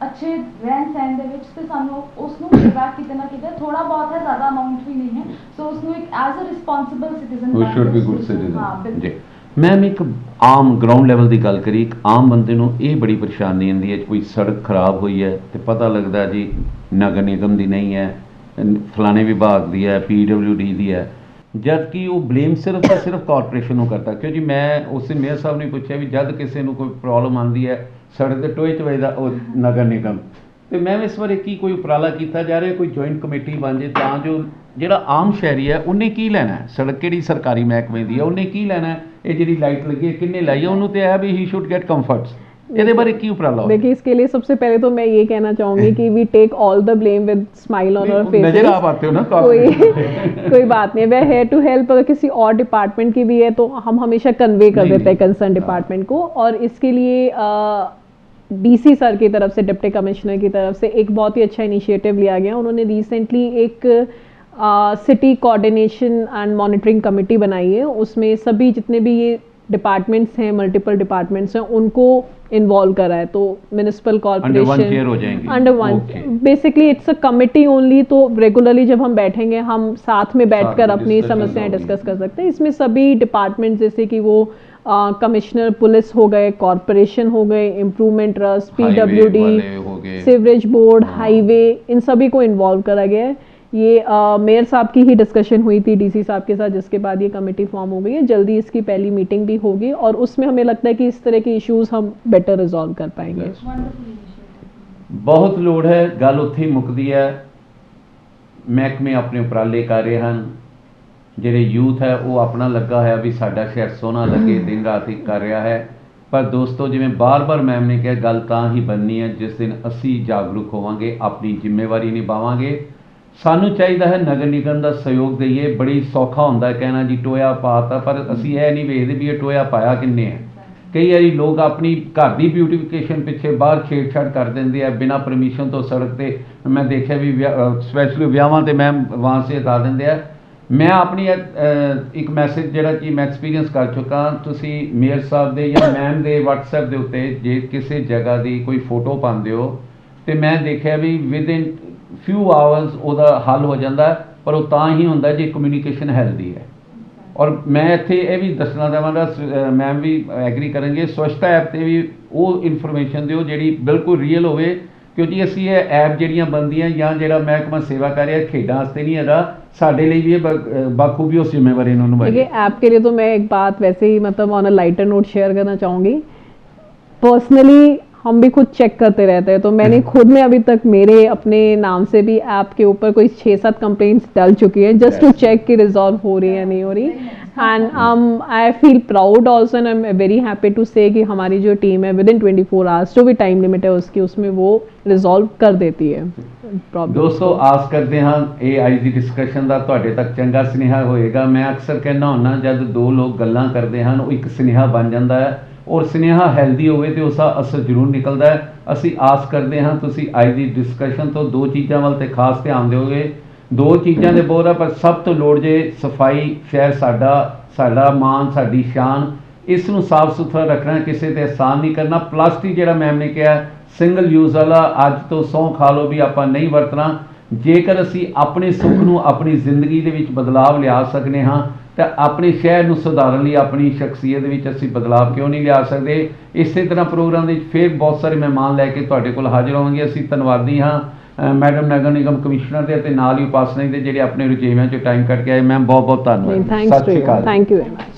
ਅੱਛੇ ਰਹਿਣ ਸਹਿਣ ਦੇ ਵਿੱਚ ਤੇ ਸਾਨੂੰ ਉਸ ਨੂੰ ਫੀਡਬੈਕ ਕਿਤੇ ਨਾ ਕਿਤੇ ਥੋੜਾ ਬਹੁਤ ਹੈ, ਜ਼ਿਆਦਾ ਅਮਾਉਂਟ ਵੀ ਨਹੀਂ ਹੈ। ਸੋ ਉਸ ਨੂੰ ਇੱਕ as a responsible citizen we should be good ਹਾਂ ਸਿਟੀਜ਼ਨ ਬਿਲਕੁਲ। ਜੀ। ਮੈਮ ਇੱਕ ਆਮ ਗਰਾਊਂਡ ਲੈਵਲ ਦੀ ਗੱਲ ਕਰੀ, ਇੱਕ ਆਮ ਬੰਦੇ ਨੂੰ ਇਹ ਬੜੀ ਪਰੇਸ਼ਾਨੀ ਆਉਂਦੀ ਹੈ, ਕੋਈ ਸੜਕ ਖਰਾਬ ਹੋਈ ਹੈ ਤੇ ਪਤਾ ਲੱਗਦਾ ਜੀ ਨਗਰ ਨਿਗਮ ਦੀ ਨਹੀਂ ਹੈ, ਫਲਾਣੇ ਵਿਭਾਗ ਦੀ ਹੈ, PWD ਦੀ ਹੈ, ਜਦ ਕਿ ਉਹ ਬਲੇਮ ਸਿਰਫ ਤੇ ਸਿਰਫ ਕਾਰਪੋਰੇਸ਼ਨ ਨੂੰ ਕਰਦਾ। ਕਿਉਂ ਜੀ ਮੈਂ ਉਸ ਮੇਅਰ ਸਾਹਿਬ ਨੇ ਪੁੱਛਿਆ ਵੀ ਜਦ ਕਿਸੇ ਨੂੰ ਕੋਈ ਪ੍ਰੋਬਲਮ ਆਉਂਦੀ ਹੈ ਸੜਕ ਦੇ ਟੋਏ 'ਚ ਵੱਜਦਾ ਉਹ ਨਗਰ ਨਿਗਮ। ਤੇ ਮੈਂ ਇਸ ਬਾਰੇ ਕੀ ਕੋਈ ਉਪਰਾਲਾ ਕੀਤਾ ਜਾ ਰਿਹਾ, ਕੋਈ ਜੁਆਇੰਟ ਕਮੇਟੀ ਬਣ ਜੇ ਤਾਂ ਜੋ ਜਿਹੜਾ ਆਮ ਸ਼ਹਿਰੀ ਹੈ ਉਹਨੇ ਕੀ ਲੈਣਾ ਹੈ, ਸੜਕ ਕਿਹੜੀ ਸਰਕਾਰੀ ਮਹਿਕਮੇ ਦੀ ਹੈ ਉਹਨੇ ਕੀ ਲੈਣਾ ਹੈ, ਇਹ ਜਿਹੜੀ ਲਾਈਟ ਲੱਗੀ ਹੈ किन्ने लाई है, उन्होंने तो है भी ही शुड गेट कंफर्ट्स। ਇਹਦੇ ਬਾਰੇ ਕੀ ਉਪਰਾਲਾ ਹੋਵੇ? देखिए इसके लिए सबसे पहले तो मैं ये कहना चाहूँगी कि we take all the blame with smile on our faces. नजर आप आते हो ना कोई बात नहीं, वे हेयर टू हेल्प। अगर किसी और डिपार्टमेंट की भी है तो हम हमेशा कन्वे कर देते हैं कंसर्न डिपार्टमेंट को। और इसके लिए DC सर की तरफ से, डिप्टी कमिश्नर की तरफ से एक बहुत ही अच्छा इनिशिएटिव लिया गया। उन्होंने रिसेंटली एक city coordination and monitoring committee बनाई है। उसमें सभी जितने भी ये डिपार्टमेंट्स हैं, मल्टीपल डिपार्टमेंट्स हैं, उनको इन्वॉल्व करा है। तो म्यूनिसिपल कॉर्पोरेशन हो जाएंगे under one, basically it's a committee only. तो रेगुलरली जब हम बैठेंगे हम साथ में बैठकर अपनी समस्याएं डिस्कस कर सकते हैं। इसमें सभी डिपार्टमेंट जैसे कि वो कमिश्नर पुलिस हो गए, कॉर्पोरेशन हो गए, improvement trust, PWD, sewerage board, highway, इन सभी को इन्वॉल्व करा गया है। ये मेयर साहब की ही डिस्कशन हुई थी DC साहब के साथ, जिसके बाद ये कमेटी फॉर्म हो गई है। जल्दी इसकी पहली मीटिंग भी होगी और उसमें हमें लगता है कि इस तरह के इश्यूज हम बेटर रिजॉल्व कर पाएंगे। बहुत लोड़ है, गल उत्थे ही मुकदी है। महकमे अपने उपराले कर रहे हैं, ਜਿਹੜੇ ਯੂਥ ਹੈ ਉਹ ਆਪਣਾ ਲੱਗਾ ਹੋਇਆ ਵੀ ਸਾਡਾ ਸ਼ਹਿਰ ਸੋਹਣਾ ਲੱਗੇ, ਦਿਨ ਰਾਤ ਇੱਕ ਕਰ ਰਿਹਾ ਹੈ। ਪਰ ਦੋਸਤੋ ਜਿਵੇਂ ਬਾਰ-ਬਾਰ ਮੈਮ ਨੇ ਕਿਹਾ, ਗੱਲ ਤਾਂ ਹੀ ਬਣਨੀ ਹੈ ਜਿਸ ਦਿਨ ਅਸੀਂ ਜਾਗਰੂਕ ਹੋਵਾਂਗੇ, ਆਪਣੀ ਜ਼ਿੰਮੇਵਾਰੀ ਨਿਭਾਵਾਂਗੇ। ਸਾਨੂੰ ਚਾਹੀਦਾ ਹੈ ਨਗਰ ਨਿਗਮ ਦਾ ਸਹਿਯੋਗ ਦਈਏ। ਬੜੀ ਸੌਖਾ ਹੁੰਦਾ ਕਹਿਣਾ ਜੀ ਟੋਇਆ ਪਾਤਾ, ਪਰ ਅਸੀਂ ਇਹ ਨਹੀਂ ਵੇਖਦੇ ਵੀ ਇਹ ਟੋਇਆ ਪਾਇਆ ਕਿੰਨੇ ਹੈ। ਕਈ ਵਾਰੀ ਲੋਕ ਆਪਣੀ ਘਰ ਦੀ ਬਿਊਟੀਫਿਕੇਸ਼ਨ ਪਿੱਛੇ ਬਾਹਰ ਛੇੜਛਾੜ ਕਰ ਦਿੰਦੇ ਆ ਬਿਨਾਂ ਪਰਮਿਸ਼ਨ ਤੋਂ ਸੜਕ 'ਤੇ। ਮੈਂ ਦੇਖਿਆ ਵੀ ਸਪੈਸ਼ਲੀ ਵਿਆਹਾਂ 'ਤੇ ਮੈਮ ਵਾਂ ਸੇ ਹਟਾ ਦਿੰਦੇ ਆ। ਮੈਂ ਆਪਣੀ ਇੱਕ ਮੈਸੇਜ ਜਿਹੜਾ ਕਿ ਮੈਂ ਐਕਸਪੀਰੀਅੰਸ ਕਰ ਚੁੱਕਾ, ਤੁਸੀਂ ਮੇਅਰ ਸਾਹਿਬ ਦੇ ਜਾਂ ਮੈਮ ਦੇ WhatsApp ਦੇ ਉੱਤੇ ਜੇ ਕਿਸੇ ਜਗ੍ਹਾ ਦੀ ਕੋਈ ਫੋਟੋ ਪਾਉਂਦੇ ਹੋ ਤੇ ਮੈਂ ਦੇਖਿਆ ਵੀ ਵਿਦਿਨ ਫਿਊ ਆਵਰਸ ਉਹਦਾ ਹੱਲ ਹੋ ਜਾਂਦਾ, ਪਰ ਉਹ ਤਾਂ ਹੀ ਹੁੰਦਾ ਜੇ ਕਮਿਊਨੀਕੇਸ਼ਨ ਹੈਲਦੀ ਹੈ। ਔਰ ਮੈਂ ਇੱਥੇ ਇਹ ਵੀ ਦੱਸਣਾ ਚਾਹਾਂਗਾ, ਮੈਮ ਵੀ ਐਗਰੀ ਕਰਨਗੇ, ਸਵੱਛਤਾ ਐਪ 'ਤੇ ਵੀ ਉਹ ਇਨਫੋਰਮੇਸ਼ਨ ਦਿਓ ਜਿਹੜੀ ਬਿਲਕੁਲ ਰੀਅਲ ਹੋਵੇ। ਕਿਉਂਕਿ ਅਸੀਂ ਇਹ ਐਪ ਜਿਹੜੀਆਂ ਬਣਦੀਆਂ ਜਾਂ ਜਿਹੜਾ ਮਹਿਕਮਾ ਸੇਵਾ ਕਰ ਰਿਹਾ ਖੇਡਾਂ ਵਾਸਤੇ नहीं है, साढ़े लिए भी बाखूबी उस जिम्मेवारी निभाई। देखिए ऐप के लिए तो मैं एक बात वैसे ही मतलब on a lighter note share करना चाहूँगी। पर्सनली हम भी खुद चेक करते रहते हैं, तो मैंने खुद में अभी तक मेरे अपने नाम से भी ऐप के ऊपर कोई 6-7 कंप्लेंट्स डल चुकी हैं जस्ट टू चेक कि रिजॉल्व हो रही है या नहीं हो रही। And I feel proud also and I am very happy to say कि हमारी जो टीम है विद इन 24 आवर्स जो भी टाइम लिमिट है उसकी, उसमें वो रिजॉल्व कर देती है। ਦੋਸਤੋ ਆਸ ਕਰਦੇ ਹਾਂ ਇਹ ਅੱਜ ਦੀ ਡਿਸਕਸ਼ਨ ਦਾ ਤੁਹਾਡੇ ਤੱਕ ਚੰਗਾ ਸੁਨੇਹਾ ਹੋਏਗਾ। ਮੈਂ ਅਕਸਰ ਕਹਿੰਦਾ ਹੁੰਦਾ ਜਦ ਦੋ ਲੋਕ ਗੱਲਾਂ ਕਰਦੇ ਹਨ ਉਹ ਇੱਕ ਸੁਨੇਹਾ ਬਣ ਜਾਂਦਾ ਹੈ, ਔਰ ਸੁਨੇਹਾ ਹੈਲਦੀ ਹੋਵੇ ਤੇ ਉਸਦਾ ਅਸਰ ਜ਼ਰੂਰ ਨਿਕਲਦਾ ਹੈ। ਅਸੀਂ ਆਸ ਕਰਦੇ ਹਾਂ ਤੁਸੀਂ ਅੱਜ ਦੀ ਡਿਸਕਸ਼ਨ ਤੋਂ ਦੋ ਚੀਜ਼ਾਂ ਵੱਲ ਤੇ ਖਾਸ ਧਿਆਨ ਦਿਓਗੇ। ਦੋ ਚੀਜ਼ਾਂ ਦੇ ਬੋਰ ਆ, ਪਰ ਸਭ ਤੋਂ ਲੋੜ ਜੇ ਸਫਾਈ। ਸ਼ਹਿਰ ਸਾਡਾ ਮਾਣ, ਸਾਡੀ ਸ਼ਾਨ, ਇਸ ਨੂੰ ਸਾਫ਼ ਸੁਥਰਾ ਰੱਖਣਾ, ਕਿਸੇ ਤੇ ਅਹਿਸਾਨ ਨਹੀਂ ਕਰਨਾ। ਪਲਾਸਟਿਕ ਜਿਹੜਾ ਮੈਮ ਨੇ ਕਿਹਾ ਸਿੰਗਲ ਯੂਜ਼ ਵਾਲਾ, ਅੱਜ ਤੋਂ ਸਹੁੰ ਖਾ ਲਓ ਵੀ ਆਪਾਂ ਨਹੀਂ ਵਰਤਣਾ। ਜੇਕਰ ਅਸੀਂ ਆਪਣੇ ਸੁੱਖ ਨੂੰ ਆਪਣੀ ਜ਼ਿੰਦਗੀ ਦੇ ਵਿੱਚ ਬਦਲਾਵ ਲਿਆ ਸਕਦੇ ਹਾਂ ਤਾਂ ਆਪਣੇ ਸ਼ਹਿਰ ਨੂੰ ਸੁਧਾਰਨ ਲਈ ਆਪਣੀ ਸ਼ਖਸੀਅਤ ਵਿੱਚ ਅਸੀਂ ਬਦਲਾਵ ਕਿਉਂ ਨਹੀਂ ਲਿਆ ਸਕਦੇ। ਇਸੇ ਤਰ੍ਹਾਂ ਪ੍ਰੋਗਰਾਮ ਦੇ ਵਿੱਚ ਫਿਰ ਬਹੁਤ ਸਾਰੇ ਮਹਿਮਾਨ ਲੈ ਕੇ ਤੁਹਾਡੇ ਕੋਲ ਹਾਜ਼ਰ ਹੋਵਾਂਗੇ। ਅਸੀਂ ਧੰਨਵਾਦੀ ਹਾਂ ਮੈਡਮ ਨਗਰ ਨਿਗਮ ਕਮਿਸ਼ਨਰ ਦੇ ਅਤੇ ਨਾਲ ਹੀ ਉਪਾਸਨਾ ਦੇ ਜਿਹੜੇ ਆਪਣੇ ਰੁਝੇਵਿਆਂ 'ਚੋਂ ਟਾਈਮ ਕੱਢ ਕੇ ਆਏ। ਮੈਮ ਬਹੁਤ ਬਹੁਤ ਧੰਨਵਾਦ। Thank you very much.